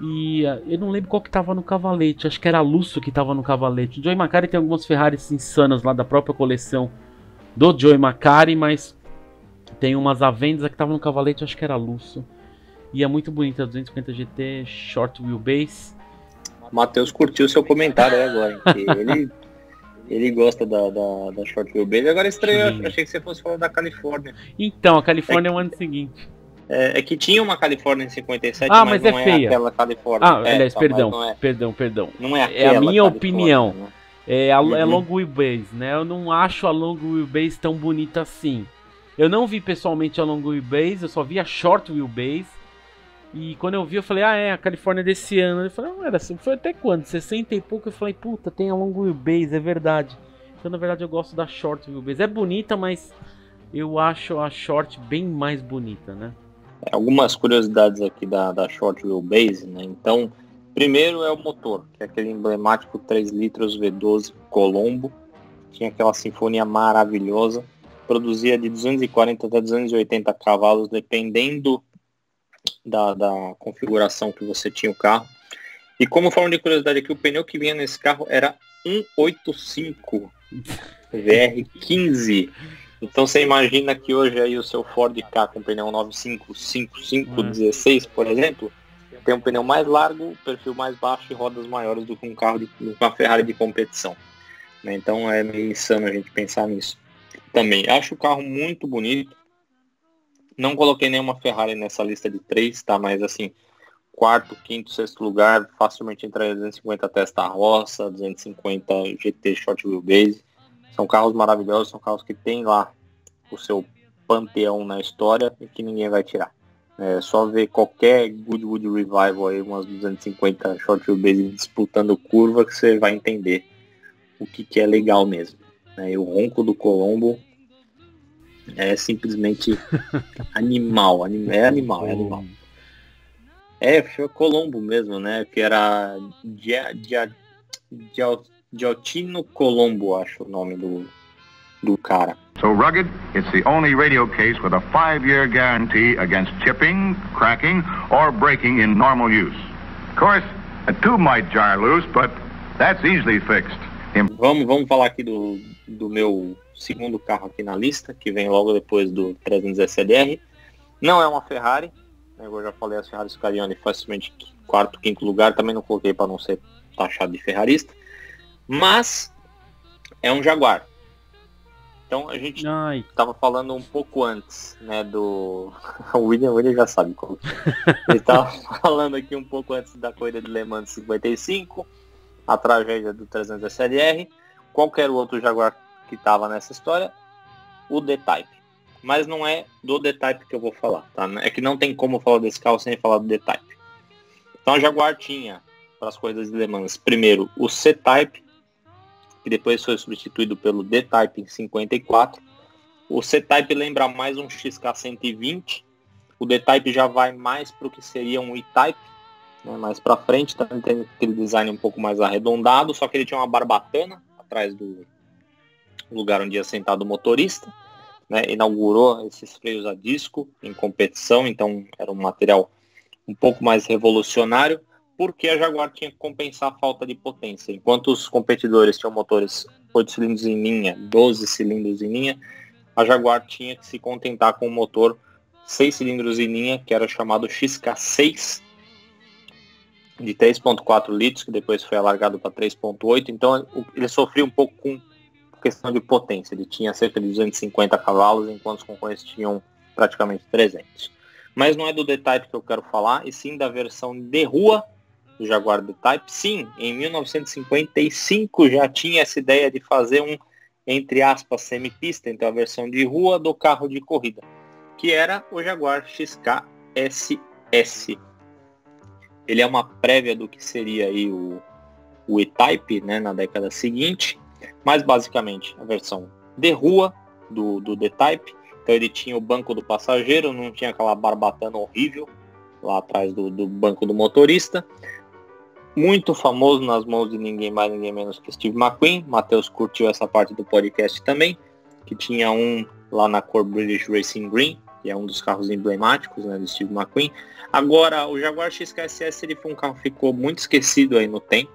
Speaker 1: E eu não lembro qual que tava no cavalete, acho que era a Lusso que tava no cavalete. O Joey Macari tem algumas Ferraris insanas lá da própria coleção do Joey Macari, mas tem umas Avendis que tava no cavalete, acho que era a Lusso. E é muito bonita, a 250 GT Short Wheelbase.
Speaker 2: O Matheus curtiu seu comentário aí agora, hein? Ele gosta da Short Wheelbase. Agora estranho, achei que você fosse falar da Califórnia.
Speaker 1: Então, a Califórnia é o ano seguinte.
Speaker 2: É que tinha uma Califórnia em 57,
Speaker 1: mas
Speaker 2: não
Speaker 1: é feia.
Speaker 2: Aquela Califórnia.
Speaker 1: Aliás, perdão. Não é aquela, a minha opinião. Né? É Long Wheelbase, né? Eu não acho a Long Wheelbase tão bonita assim. Eu não vi pessoalmente a Long Wheelbase, eu só vi a Short Wheelbase. E quando eu vi, eu falei, a Califórnia desse ano. Eu falei, não era assim, foi até quando? 60 e pouco. Eu falei, puta, tem a Long Wheelbase, é verdade. Então, na verdade, eu gosto da Short Wheelbase. É bonita, mas eu acho a Short bem mais bonita, né?
Speaker 2: Algumas curiosidades aqui da Short Wheelbase, né? Então, primeiro é o motor, que é aquele emblemático 3 litros V12 Colombo. Tinha aquela sinfonia maravilhosa. Produzia de 240 até 280 cavalos, dependendo da configuração que você tinha o carro. E como forma de curiosidade aqui, o pneu que vinha nesse carro era 185 VR15. Então você imagina que hoje aí o seu Ford Ka com pneu 955516, por exemplo, tem um pneu mais largo, perfil mais baixo e rodas maiores do que um carro com uma Ferrari de competição, né? Então é meio insano a gente pensar nisso. Também acho o carro muito bonito. Não coloquei nenhuma Ferrari nessa lista de 3, tá? Mas assim, 4º, 5º, 6º lugar, facilmente entraria 250 Testa-Rossa, 250 GT Short Wheelbase. São carros maravilhosos, são carros que tem lá o seu panteão na história e que ninguém vai tirar. É só ver qualquer Goodwood Revival aí, umas 250 Short Wheelbase disputando curva, que você vai entender o que é legal mesmo. E o ronco do Colombo é simplesmente animal. É animal. Foi o Colombo mesmo, né? Que era Giottino Colombo, acho o nome do cara.
Speaker 8: So rugged, it's the only radio case with a 5-year guarantee against chipping, cracking, or breaking in normal use. Of course, a tube might jar loose, but that's easily fixed.
Speaker 2: Vamos falar aqui do meu segundo carro aqui na lista, que vem logo depois do 300 SLR. Não é uma Ferrari, né? Eu já falei, as Ferraris ficariam ali facilmente 4º, 5º lugar, também não coloquei para não ser taxado de ferrarista, mas é um Jaguar. Então a gente estava falando um pouco antes, né, do... o William já sabe qual que é. Ele estava falando aqui um pouco antes da corrida de Le Mans 55, a tragédia do 300 SLR, qualquer outro Jaguar que estava nessa história, o D-Type. Mas não é do D-Type que eu vou falar, tá? É que não tem como falar desse carro sem falar do D-Type. Então a Jaguar tinha, para as corridas de Le Mans, primeiro o C-Type, que depois foi substituído pelo D-Type em 54. O C-Type lembra mais um XK120. O D-Type já vai mais para o que seria um E-Type. né? Mais pra frente também tem aquele design um pouco mais arredondado, só que ele tinha uma barbatana atrás do lugar onde ia sentado o motorista, né? Inaugurou esses freios a disco em competição, então era um material um pouco mais revolucionário, porque a Jaguar tinha que compensar a falta de potência. Enquanto os competidores tinham motores 8 cilindros em linha, 12 cilindros em linha, a Jaguar tinha que se contentar com um motor 6 cilindros em linha, que era chamado XK6, de 3.4 litros, que depois foi alargado para 3.8. Então ele sofria um pouco com questão de potência. Ele tinha cerca de 250 cavalos, enquanto os concorrentes tinham praticamente 300. Mas não é do D-Type que eu quero falar, e sim da versão de rua do Jaguar D-Type. Sim, em 1955 já tinha essa ideia de fazer um, entre aspas, semipista, então a versão de rua do carro de corrida, que era o Jaguar XK-SS. Ele é uma prévia do que seria aí o E-Type, né, na década seguinte, mas basicamente a versão de rua do D-Type. Então ele tinha o banco do passageiro, não tinha aquela barbatana horrível lá atrás do banco do motorista. Muito famoso nas mãos de ninguém mais, ninguém menos que Steve McQueen. Matheus curtiu essa parte do podcast também, que tinha um lá na cor British Racing Green, que é um dos carros emblemáticos, né, do Steve McQueen. Agora, o Jaguar XK-SS ele foi um carro que ficou muito esquecido aí no tempo.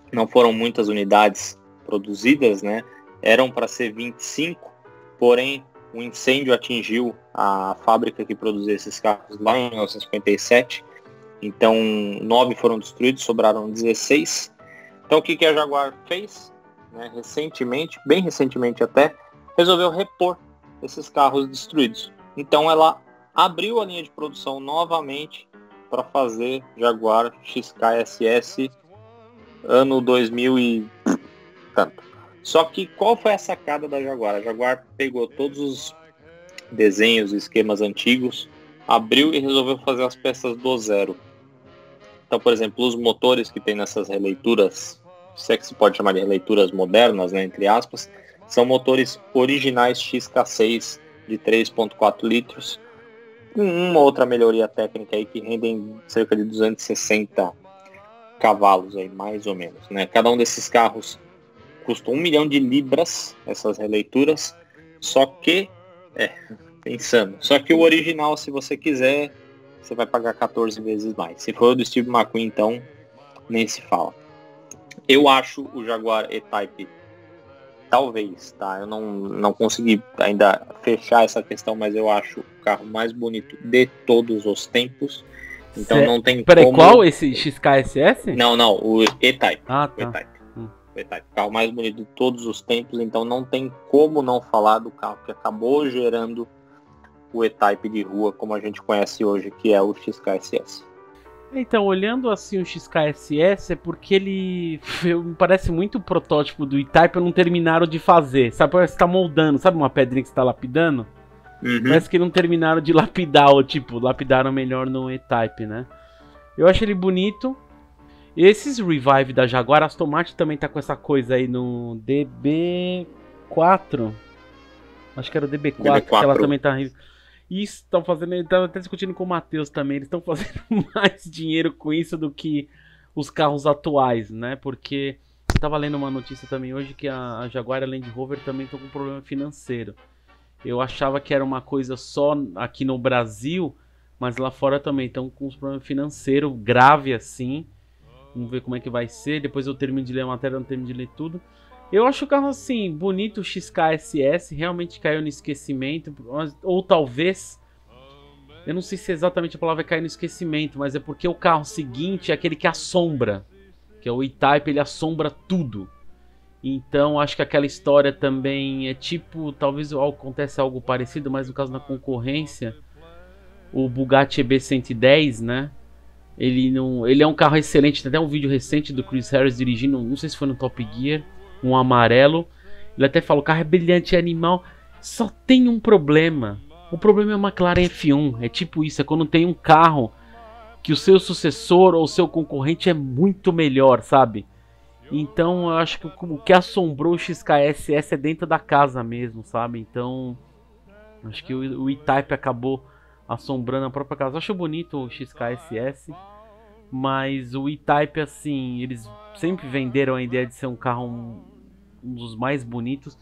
Speaker 2: Não foram muitas unidades produzidas, né? Eram para ser 25, porém um incêndio atingiu a fábrica que produzia esses carros lá em 1957. Então 9 foram destruídos, sobraram 16. Então o que a Jaguar fez? Né, recentemente, bem recentemente até, resolveu repor esses carros destruídos. Então ela abriu a linha de produção novamente para fazer Jaguar XK-SS ano 2000 e tanto. Só que qual foi a sacada da Jaguar? A Jaguar pegou todos os desenhos e esquemas antigos, abriu e resolveu fazer as peças do zero. Então, por exemplo, os motores que tem nessas releituras, se é que se pode chamar de releituras modernas, né, entre aspas, são motores originais XK6 de 3.4 litros, com uma outra melhoria técnica aí que rendem cerca de 260 cavalos aí, mais ou menos, né? Cada um desses carros custou 1 milhão de libras, essas releituras, só que, só que o original, se você quiser, você vai pagar 14 vezes mais. Se for o do Steve McQueen, então, nem se fala. Eu acho o Jaguar E-Type, talvez, tá? Eu não consegui ainda fechar essa questão, mas eu acho o carro mais bonito de todos os tempos. Então não tem
Speaker 1: Peraí,
Speaker 2: como...
Speaker 1: qual? Esse XK-SS?
Speaker 2: Não, o E-Type.
Speaker 1: Ah, tá.
Speaker 2: O E-Type. O carro mais bonito de todos os tempos, então não tem como não falar do carro que acabou gerando o E-Type de rua como a gente conhece hoje, que é o XK-SS.
Speaker 1: Então, olhando assim o XK-SS, é porque ele me parece muito o protótipo do E-Type, não terminaram de fazer, sabe? Parece que tá moldando, sabe uma pedrinha que você tá lapidando?
Speaker 2: Uhum.
Speaker 1: Parece que não terminaram de lapidar, ou tipo, lapidaram melhor no E-Type, né? Eu acho ele bonito. Esses Revive da Jaguar, a Aston Martin também tá com essa coisa aí no DB4. Acho que era o DB4, que ela também tá... Isso, estão fazendo, ele tava até discutindo com o Matheus também, eles estão fazendo mais dinheiro com isso do que os carros atuais, né? Porque eu tava lendo uma notícia também hoje que a Jaguar e a Land Rover também estão com problema financeiro. Eu achava que era uma coisa só aqui no Brasil, mas lá fora também estão com um problema financeiro grave assim. Vamos ver como é que vai ser. Depois eu termino de ler a matéria, não termino de ler tudo. Eu acho o carro assim, bonito, o XK-SS, realmente caiu no esquecimento. Ou talvez, eu não sei se exatamente a palavra é cair no esquecimento, mas é porque o carro seguinte é aquele que assombra. Que é o E-Type, ele assombra tudo. Então acho que aquela história também é tipo, talvez aconteça algo parecido, mas no caso da concorrência, o Bugatti EB110, né? Ele é um carro excelente, tem até um vídeo recente do Chris Harris dirigindo, não sei se foi no Top Gear, um amarelo. Ele até fala, o carro é brilhante, é animal, só tem um problema. O problema é o McLaren F1, é tipo isso, é quando tem um carro que o seu sucessor ou o seu concorrente é muito melhor, sabe? Então eu acho que o que assombrou o XK-SS é dentro da casa mesmo, sabe? Então acho que o E-Type acabou assombrando a própria casa. Eu acho bonito o XK-SS. Mas o E-Type, assim, eles sempre venderam a ideia de ser um carro um dos mais bonitos.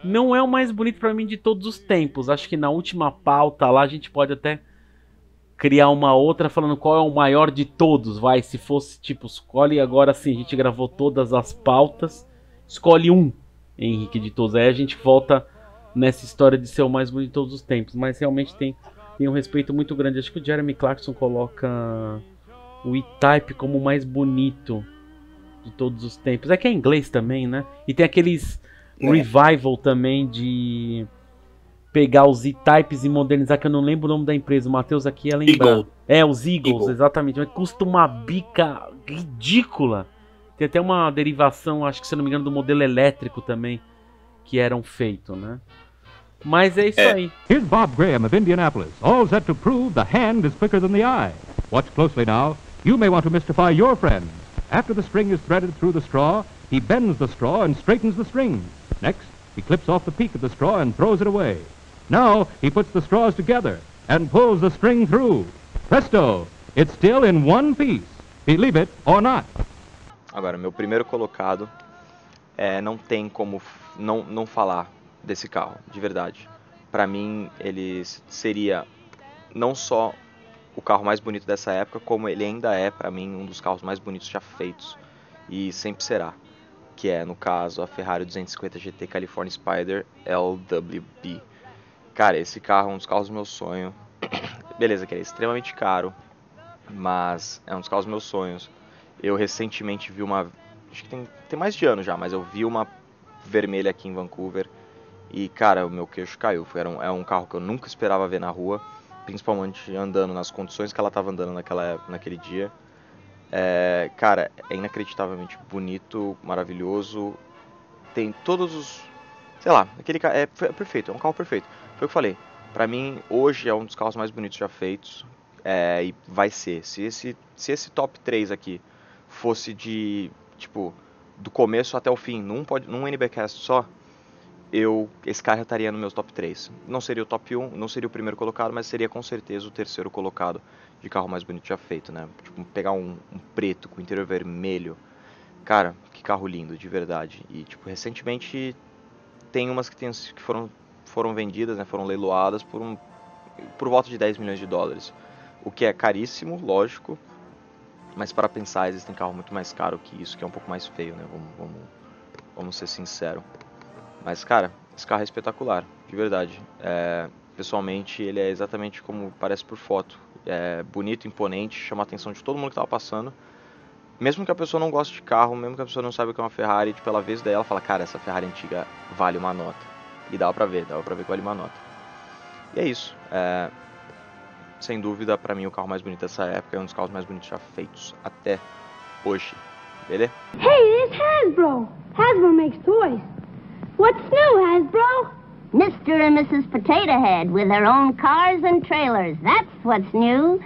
Speaker 1: Não é o mais bonito pra mim de todos os tempos. Acho que na última pauta lá a gente pode até criar uma outra falando qual é o maior de todos. Vai, se fosse tipo, escolhe agora sim, a gente gravou todas as pautas. Escolhe um, Henrique, de todos. Aí a gente volta nessa história de ser o mais bonito de todos os tempos. Mas realmente tem um respeito muito grande. Acho que o Jeremy Clarkson coloca o E-Type como o mais bonito de todos os tempos. É que é inglês também, né? E tem aqueles revival também de pegar os E-Types e modernizar, que eu não lembro o nome da empresa. O Matheus aqui ia lembrar. Os Eagles, exatamente. Mas custa uma bica ridícula. Tem até uma derivação, acho que se não me engano, do modelo elétrico também, que eram feitos, né? Mas é isso aí.
Speaker 10: Here's Bob Graham of Indianapolis, all set to prove the hand is quicker than the eye. Watch closely now. You may want to mystify your friend. After the string is threaded through the straw, he bends the straw and straightens the string. Next, he clips off the peak of the straw and throws it away. Now, he puts the straws together and pulls the string through. Presto! It's still in one piece. Believe it or not.
Speaker 3: Agora, meu primeiro colocado, não tem como não falar desse carro, de verdade. Pra mim, ele seria não só o carro mais bonito dessa época, como ele ainda é, pra mim, um dos carros mais bonitos já feitos. E sempre será. Que é, no caso, a Ferrari 250 GT California Spider LWB. Cara, esse carro é um dos carros do meu sonho. Beleza, que ele é extremamente caro, mas é um dos carros dos meus sonhos. Eu recentemente vi uma... Acho que tem mais de ano já, mas eu vi uma vermelha aqui em Vancouver. E, cara, o meu queixo caiu. É um carro que eu nunca esperava ver na rua, principalmente andando nas condições que ela estava andando naquele dia. Cara, é inacreditavelmente bonito, maravilhoso. Tem todos os... Sei lá, aquele carro é perfeito, é um carro perfeito. Foi o que eu falei. Pra mim, hoje é um dos carros mais bonitos já feitos. E vai ser. Se esse top 3 aqui fosse tipo, do começo até o fim, num NBcast só, esse carro estaria no meu top 3. Não seria o top 1, não seria o primeiro colocado, mas seria com certeza o terceiro colocado de carro mais bonito já feito, né? Tipo, pegar um preto com interior vermelho. Cara, que carro lindo, de verdade. E, tipo, recentemente tem umas que foram vendidas, né? Foram leiloadas por volta de 10 milhões de dólares. O que é caríssimo, lógico. Mas para pensar, existem carros muito mais caros que isso, que é um pouco mais feio, né? Vamos ser sinceros. Mas, cara, esse carro é espetacular, de verdade. Pessoalmente, ele é exatamente como parece por foto. É bonito, imponente, chama a atenção de todo mundo que tava passando. Mesmo que a pessoa não goste de carro, mesmo que a pessoa não saiba o que é uma Ferrari, tipo, ela vê isso daí, ela fala, cara, essa Ferrari antiga vale uma nota. E dá pra ver que vale uma nota. E é isso. Sem dúvida, pra mim, o carro mais bonito dessa época é um dos carros mais bonitos já feitos até hoje. Beleza?
Speaker 11: Hey, it's Hasbro. Hasbro makes toys. What's new, Hasbro?
Speaker 9: Mr. and Mrs. Potato Head with their own cars and trailers. That's what's new.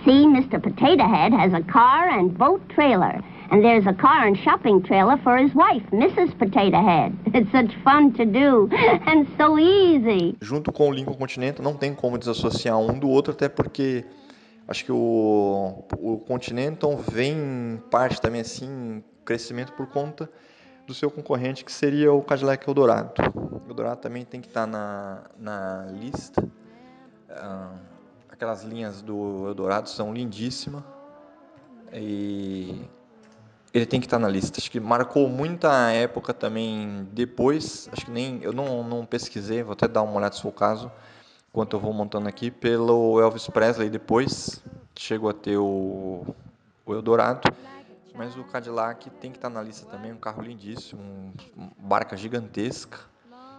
Speaker 9: See, Mr. Potato Head has a car and boat trailer. And there's a car and shopping trailer for his wife, Mrs. Potato Head. It's such fun to do and so easy.
Speaker 4: Junto com o Lincoln Continental, não tem como desassociar um do outro, até porque acho que o Continental vem em parte também assim, crescimento por conta do seu concorrente, que seria o Cadillac Eldorado. O Eldorado também tem que estar na lista. Aquelas linhas do Eldorado são lindíssimas e ele tem que estar na lista. Acho que marcou muita época também depois. Acho que eu não pesquisei, vou até dar uma olhada se for o caso, enquanto eu vou montando aqui, pelo Elvis Presley depois. Chegou a ter o Eldorado. Mas o Cadillac tem que estar na lista também, um carro lindíssimo, uma barca gigantesca.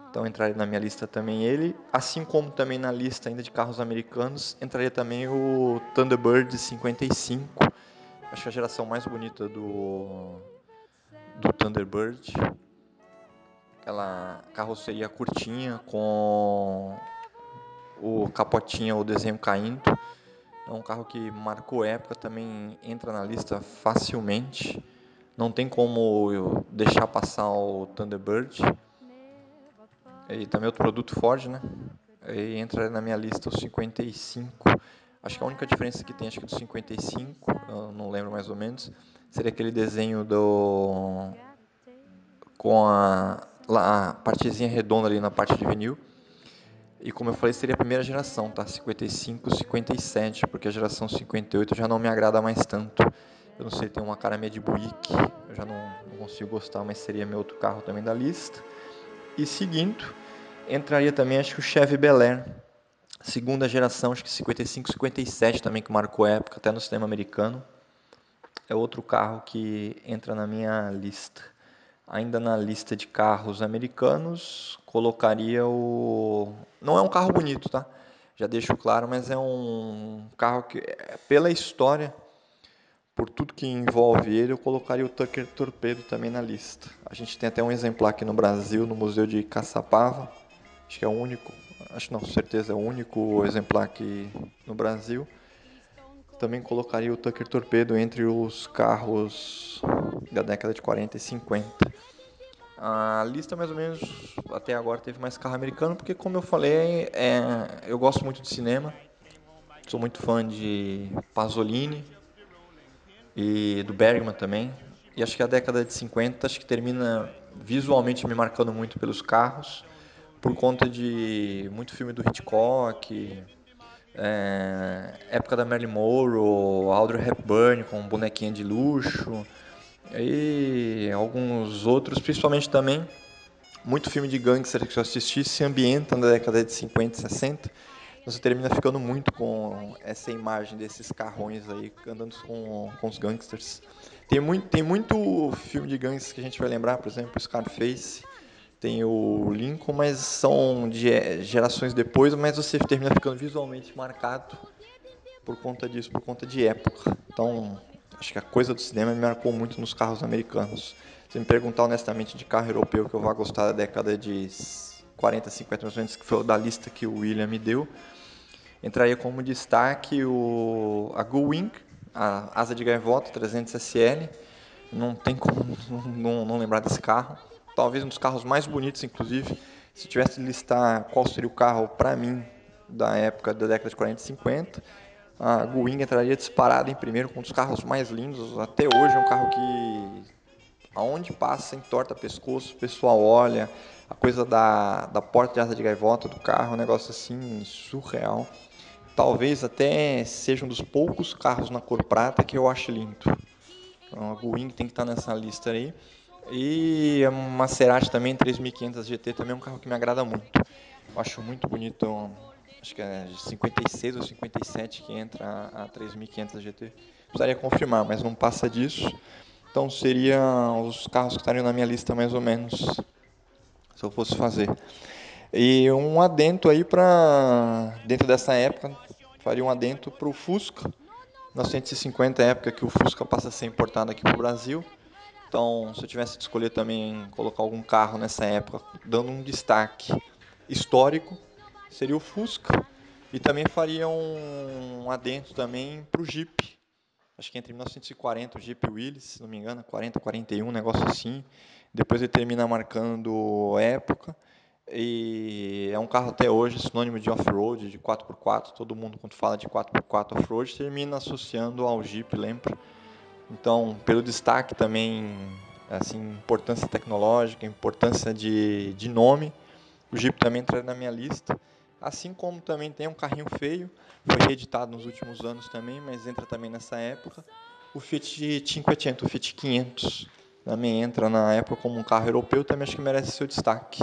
Speaker 4: Então entraria na minha lista também ele. Assim como também na lista ainda de carros americanos, entraria também o Thunderbird 55. Acho que a geração mais bonita do Thunderbird. Aquela carroceria curtinha com o capotinho, o desenho caindo. É um carro que marcou época, também entra na lista facilmente. Não tem como eu deixar passar o Thunderbird. E também outro produto Ford, né? E entra na minha lista o 55. Acho que a única diferença que tem, acho que do 55, eu não lembro mais ou menos, seria aquele desenho com a partezinha redonda ali na parte de vinil. E como eu falei, seria a primeira geração, tá? 55, 57, porque a geração 58 já não me agrada mais tanto. Eu não sei, tem uma cara meio de Buick, eu já não consigo gostar, mas seria meu outro carro também da lista. E seguindo, entraria também, acho que o Chevy Bel Air, segunda geração, acho que 55, 57 também, que marcou época, até no cinema americano. É outro carro que entra na minha lista. Ainda na lista de carros americanos, colocaria o... Não é um carro bonito, tá? Já deixo claro, mas é um carro que, pela história, por tudo que envolve ele, eu colocaria o Tucker Torpedo também na lista. A gente tem até um exemplar aqui no Brasil, no Museu de Caçapava. Acho que é o único, acho não, com certeza é o único exemplar aqui no Brasil. Também colocaria o Tucker Torpedo entre os carros da década de 40 e 50. A lista mais ou menos até agora teve mais carro americano, porque como eu falei, eu gosto muito de cinema. Sou muito fã de Pasolini e do Bergman também. E acho que a década de 50 acho que termina visualmente me marcando muito pelos carros, por conta de muito filme do Hitchcock, época da Marilyn Monroe, Audrey Hepburn com bonequinha de luxo, e alguns outros, principalmente também, muito filme de gangster que eu assisti se ambienta na década de 50 e 60. Você termina ficando muito com essa imagem desses carrões aí, andando com os gangsters. Tem muito filme de gangsters que a gente vai lembrar, por exemplo, Scarface, tem o Lincoln, mas são de gerações depois, mas você termina ficando visualmente marcado por conta disso, por conta de época. Então, acho que a coisa do cinema me marcou muito nos carros americanos. Se me perguntar honestamente de carro europeu que eu vá gostar da década de 40, 50, mais ou menos, que foi da lista que o William me deu, entraria como destaque a Gullwing, a asa de gaivota 300 SL. Não tem como não lembrar desse carro. Talvez um dos carros mais bonitos, inclusive. Se tivesse de listar qual seria o carro para mim da época da década de 40 e 50, a Gullwing entraria disparada em primeiro, com um dos carros mais lindos. Até hoje é um carro que, aonde passa, entorta pescoço, o pessoal olha. A coisa da porta de asa de gaivota do carro, um negócio assim surreal. Talvez até seja um dos poucos carros na cor prata que eu acho lindo. Então, a Gullwing tem que estar nessa lista aí. E a Maserati também, 3500 GT, também é um carro que me agrada muito. Eu acho muito bonito, acho que é 56 ou 57 que entra a 3500 GT. Precisaria confirmar, mas não passa disso. Então seriam os carros que estariam na minha lista mais ou menos, se eu fosse fazer. E um adendo aí para dentro dessa época, faria um adendo para o Fusca. 1950 é a época que o Fusca passa a ser importado aqui para o Brasil. Então, se eu tivesse de escolher também colocar algum carro nessa época, dando um destaque histórico, seria o Fusca. E também faria um adendo também para o Jeep. Acho que entre 1940 o Jeep Willys, se não me engano, 40, 41, um negócio assim. Depois ele termina marcando época. E é um carro até hoje sinônimo de off-road, de 4x4. Todo mundo, quando fala de 4x4 off-road, termina associando ao Jeep, lembra? Então, pelo destaque também, assim, importância tecnológica, importância de nome, o Jeep também entra na minha lista. Assim como também tem um carrinho feio, foi reeditado nos últimos anos também, mas entra também nessa época. O Fiat 500, o Fiat 500, também entra na época como um carro europeu, também acho que merece seu destaque.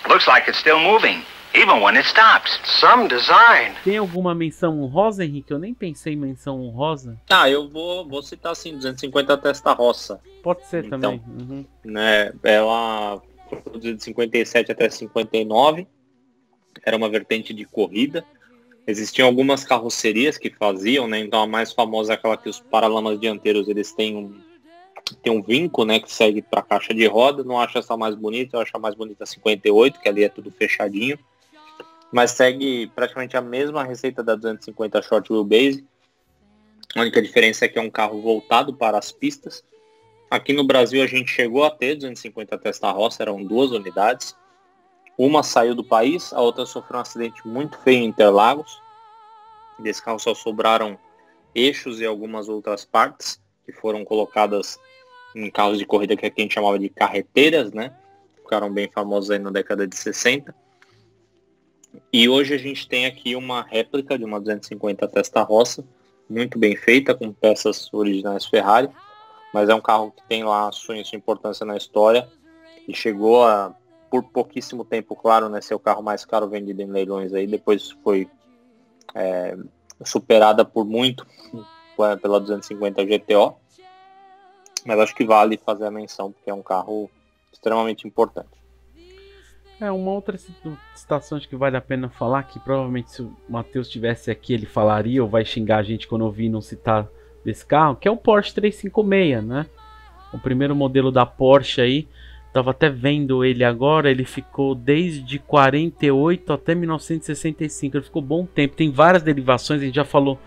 Speaker 5: Looks like it's still moving, even when it stops. Some design.
Speaker 1: Tem alguma menção honrosa, Henrique? Eu nem pensei em menção honrosa.
Speaker 2: Eu vou citar assim, 250 Testarossa.
Speaker 1: Pode ser
Speaker 2: então,
Speaker 1: também. Uhum.
Speaker 2: Né, ela foi produzida de 57 até 59. Era uma vertente de corrida. Existiam algumas carrocerias que faziam, né? Então a mais famosa é aquela que os paralamas dianteiros eles têm um vinco, né, que segue para a caixa de roda. Não acho essa mais bonita, eu acho a mais bonita a 58, que ali é tudo fechadinho. Mas segue praticamente a mesma receita da 250 Short Wheelbase. A única diferença é que é um carro voltado para as pistas. Aqui no Brasil a gente chegou a ter 250 Testarossa, eram 2 unidades. Uma saiu do país, a outra sofreu um acidente muito feio em Interlagos. Desse carro só sobraram eixos e algumas outras partes que foram colocadas em carros de corrida que aqui a gente chamava de carreteiras, né? Ficaram bem famosos aí na década de 60. E hoje a gente tem aqui uma réplica de uma 250 testa-roça, muito bem feita, com peças originais Ferrari, mas é um carro que tem lá sua importância na história e chegou a, por pouquíssimo tempo, claro, né, ser o carro mais caro vendido em leilões aí, depois foi superada por muito pela 250 GTO, mas acho que vale fazer a menção, porque é um carro extremamente importante.
Speaker 1: Uma outra situação que vale a pena falar, que provavelmente se o Matheus estivesse aqui ele falaria, ou vai xingar a gente quando ouvir não citar desse carro, que é o Porsche 356, né? O primeiro modelo da Porsche aí, tava até vendo ele agora, ele ficou desde 48 até 1965, ele ficou bom tempo, tem várias derivações, a gente já falou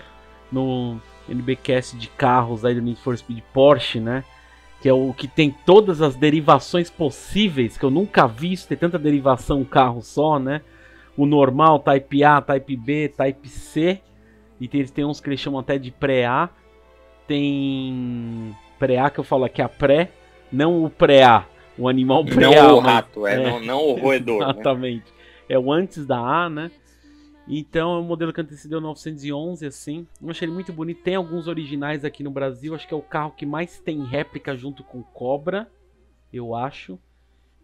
Speaker 1: no NBcast de carros aí do Need for Speed Porsche, né? Que é o que tem todas as derivações possíveis, que eu nunca vi isso, ter tanta derivação um carro só, né? O normal, Type A, Type B, Type C, e eles tem uns que eles chamam até de pré-A. Tem pré-A que eu falo aqui, a pré, não o pré-A, o animal pré-A.
Speaker 2: Não o rato, não o roedor.
Speaker 1: Exatamente, né? É o antes da A, né? Então é um modelo que antecedeu 911, assim. Eu achei ele muito bonito. Tem alguns originais aqui no Brasil. Acho que é o carro que mais tem réplica junto com Cobra, eu acho.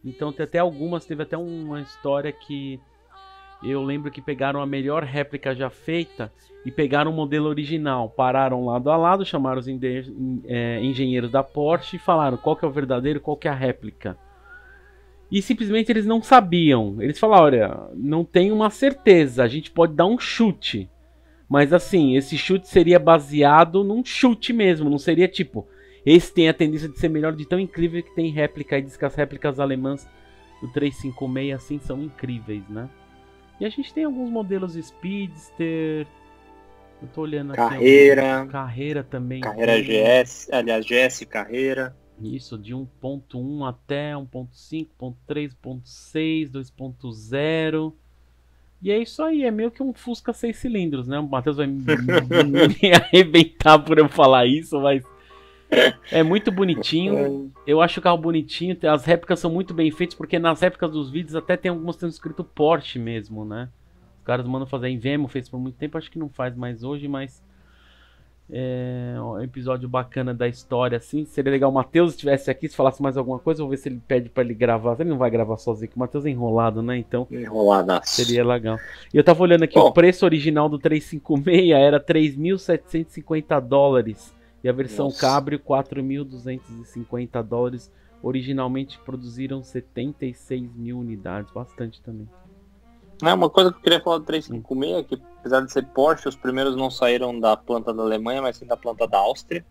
Speaker 1: Então tem até algumas. Teve até uma história que eu lembro que pegaram a melhor réplica já feita e pegaram o modelo original. Pararam lado a lado, chamaram os engenheiros da Porsche e falaram qual que é o verdadeiro, qual que é a réplica. E simplesmente eles não sabiam. Eles falaram, olha, não tem uma certeza, a gente pode dar um chute. Mas assim, esse chute seria baseado num chute mesmo, não seria tipo, esse tem a tendência de ser melhor, de tão incrível que tem réplica. E diz que as réplicas alemãs do 356 assim são incríveis, né? E a gente tem alguns modelos Speedster. Eu tô olhando aqui. Carreira também.
Speaker 2: Carreira GS, aliás, GS Carreira.
Speaker 1: Isso, de 1.1 até 1.5, 1.3, 1.6, 2.0. E é isso aí, é meio que um Fusca 6 cilindros, né? O Matheus vai me arrebentar por eu falar isso, mas é muito bonitinho. Eu acho o carro bonitinho, as réplicas são muito bem feitas, porque nas réplicas dos vídeos até tem algumas tendo escrito Porsche mesmo, né? Os caras mandam fazer em Vemo, fez por muito tempo, acho que não faz mais hoje, mas é um episódio bacana da história, assim. Seria legal o Matheus estivesse aqui, se falasse mais alguma coisa. Vou ver se ele pede pra ele gravar. Ele não vai gravar sozinho, que o Matheus é enrolado, né? Então
Speaker 2: enroladaço.
Speaker 1: Seria legal. E eu tava olhando aqui, o preço original do 356 era $3.750. E a versão Cabrio, $4.250. Originalmente produziram 76 mil unidades. Bastante também.
Speaker 2: Uma coisa que eu queria falar do 356 é que, apesar de ser Porsche, os primeiros não saíram da planta da Alemanha, mas sim da planta da Áustria.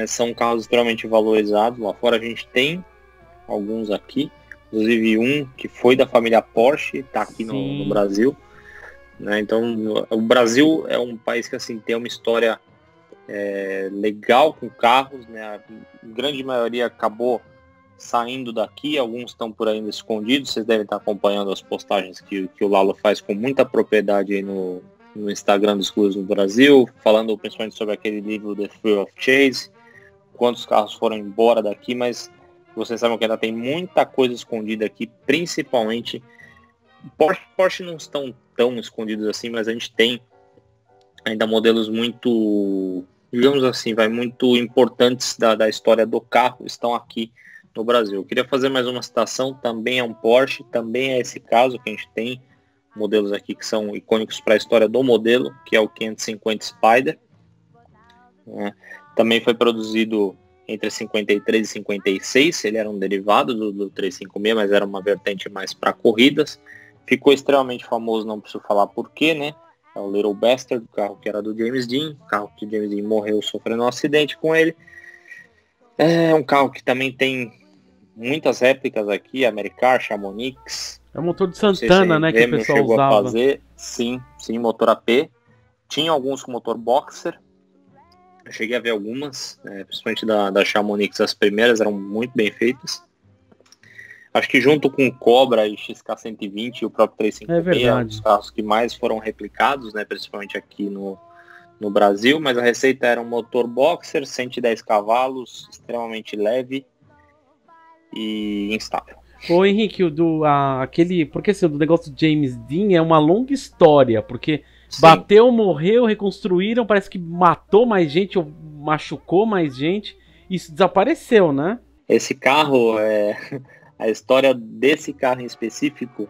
Speaker 2: São carros extremamente valorizados. Lá fora a gente tem alguns aqui, inclusive um que foi da família Porsche, está aqui no Brasil. Então, o Brasil é um país que assim, tem uma história legal com carros, né? A grande maioria acabou saindo daqui, alguns estão por ainda escondidos. Vocês devem estar acompanhando as postagens que o Lalo faz com muita propriedade aí no Instagram dos clubes no Brasil, falando principalmente sobre aquele livro The Thrill of Chase, quantos carros foram embora daqui, mas vocês sabem que ainda tem muita coisa escondida aqui, principalmente Porsche não estão tão escondidos assim, mas a gente tem ainda modelos muito, digamos assim, muito importantes da história do carro, estão aqui no Brasil. Eu queria fazer mais uma citação, também é um Porsche, também é esse caso que a gente tem modelos aqui que são icônicos para a história do modelo, que é o 550 Spider. Também foi produzido entre 53 e 56, ele era um derivado do 356, mas era uma vertente mais para corridas. Ficou extremamente famoso, não preciso falar porquê, né? É o Little Bastard, o carro que era do James Dean, o carro que o James Dean morreu sofrendo um acidente com ele. É um carro que também tem muitas réplicas aqui, Americar, Chamonix.
Speaker 1: É o motor de Santana, né, que o pessoal usava.
Speaker 2: A fazer. Sim, motor AP. Tinha alguns com motor Boxer. Eu cheguei a ver algumas, principalmente da Chamonix, as primeiras eram muito bem feitas. Acho que junto com o Cobra e XK120 e o próprio 356, é um dos carros que mais foram replicados, né, principalmente aqui no Brasil, mas a receita era um motor boxer, 110 cavalos, extremamente leve e instável.
Speaker 1: Ô Henrique, porque assim, do negócio do James Dean é uma longa história, porque sim, bateu, morreu, reconstruíram, parece que matou mais gente ou machucou mais gente, e isso desapareceu, né?
Speaker 2: Esse carro, a história desse carro em específico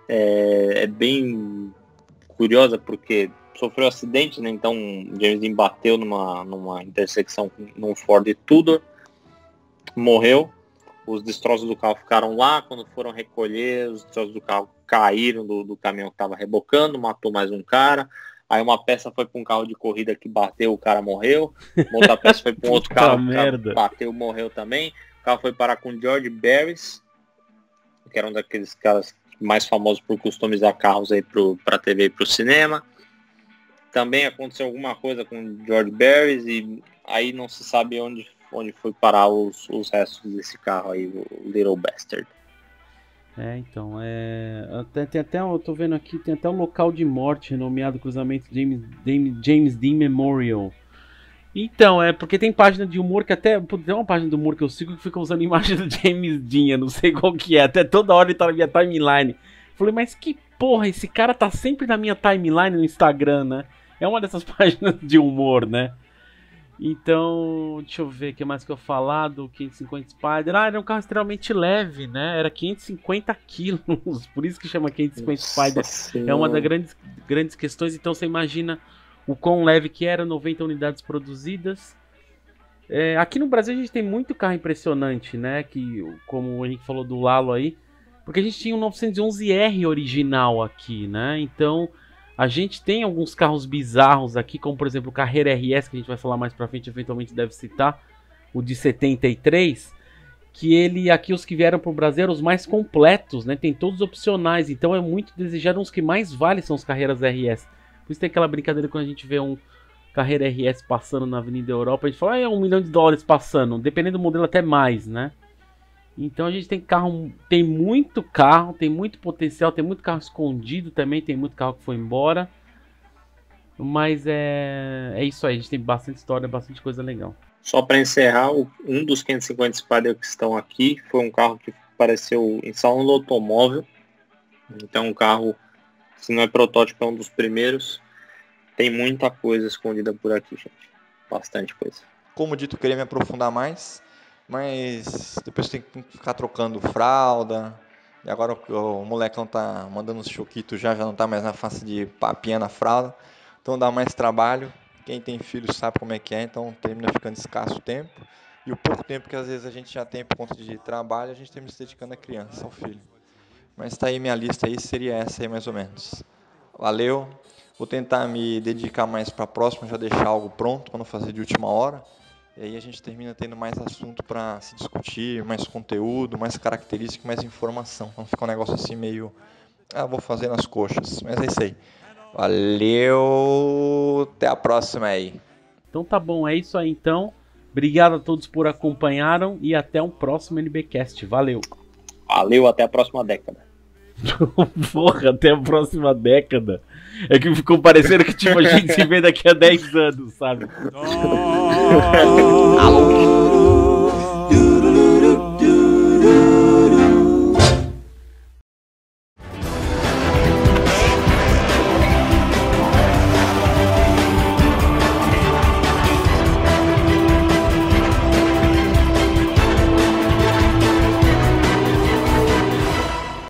Speaker 2: é bem curiosa, porque sofreu um acidente, né? Então James Dean bateu numa intersecção num Ford Tudor, morreu. Os destroços do carro ficaram lá. Quando foram recolher, os destroços do carro caíram do caminhão que estava rebocando, matou mais um cara. Aí uma peça foi para um carro de corrida que bateu, o cara morreu. Outra peça foi para um outro carro, o cara bateu, morreu também. O carro foi parar com George Barris, que era um daqueles caras mais famosos por customizar carros aí para TV e para o cinema. Também aconteceu alguma coisa com George Barris e aí não se sabe onde foi parar os restos desse carro aí, o Little Bastard.
Speaker 1: Então, tem até, eu tô vendo aqui, tem até um local de morte renomeado cruzamento James Dean Memorial. Então, porque tem página de humor que até, tem uma página de humor que eu sigo que fica usando imagem do James Dean, eu não sei qual que é, até toda hora ele tá na minha timeline. Falei, mas que porra, esse cara tá sempre na minha timeline no Instagram, né? É uma dessas páginas de humor, né? Então, deixa eu ver o que mais que eu falar do 550 Spider. Era um carro extremamente leve, né? Era 550 quilos, por isso que chama 550 Spider. É uma das grandes questões. Então você imagina o quão leve que era, 90 unidades produzidas. Aqui no Brasil a gente tem muito carro impressionante, né? Que, como o Henrique falou do Lalo aí, porque a gente tinha um 911R original aqui, né? Então a gente tem alguns carros bizarros aqui, como por exemplo o Carrera RS, que a gente vai falar mais pra frente, eventualmente deve citar, o de 73, que aqui os que vieram pro Brasil eram os mais completos, né? Tem todos opcionais, então é muito desejado, uns que mais valem são os Carreiras RS. Por isso tem aquela brincadeira quando a gente vê um Carrera RS passando na Avenida Europa, a gente fala, é $1 milhão passando, dependendo do modelo até mais, né? Então a gente tem muito carro, tem muito potencial, tem muito carro escondido também, tem muito carro que foi embora. Mas é isso aí, a gente tem bastante história, bastante coisa legal.
Speaker 2: Só para encerrar, um dos 550 Spider que estão aqui foi um carro que apareceu em salão do automóvel. Então um carro, se não é protótipo, é um dos primeiros. Tem muita coisa escondida por aqui, gente. Bastante coisa.
Speaker 4: Como dito, eu queria me aprofundar mais, mas depois tem que ficar trocando fralda. E agora o molecão tá mandando uns choquitos, já não tá mais na face de papinha na fralda. Então dá mais trabalho. Quem tem filho sabe como é que é, então termina ficando escasso o tempo. E o pouco tempo que às vezes a gente já tem por conta de trabalho, a gente termina se dedicando à criança, ao filho. Mas tá aí minha lista aí, seria essa aí mais ou menos. Valeu. Vou tentar me dedicar mais para a próxima, já deixar algo pronto para não fazer de última hora. E aí a gente termina tendo mais assunto para se discutir, mais conteúdo, mais característica, mais informação. Não fica um negócio assim meio, vou fazer nas coxas. Mas é isso aí. Valeu, até a próxima aí.
Speaker 1: Então tá bom, é isso aí então. Obrigado a todos por acompanharam e até um próximo NBcast. Valeu.
Speaker 2: Valeu, até a próxima década.
Speaker 1: Porra, até a próxima década. É que ficou parecendo que tipo, a gente se vê daqui a 10 anos, sabe?
Speaker 3: Alô.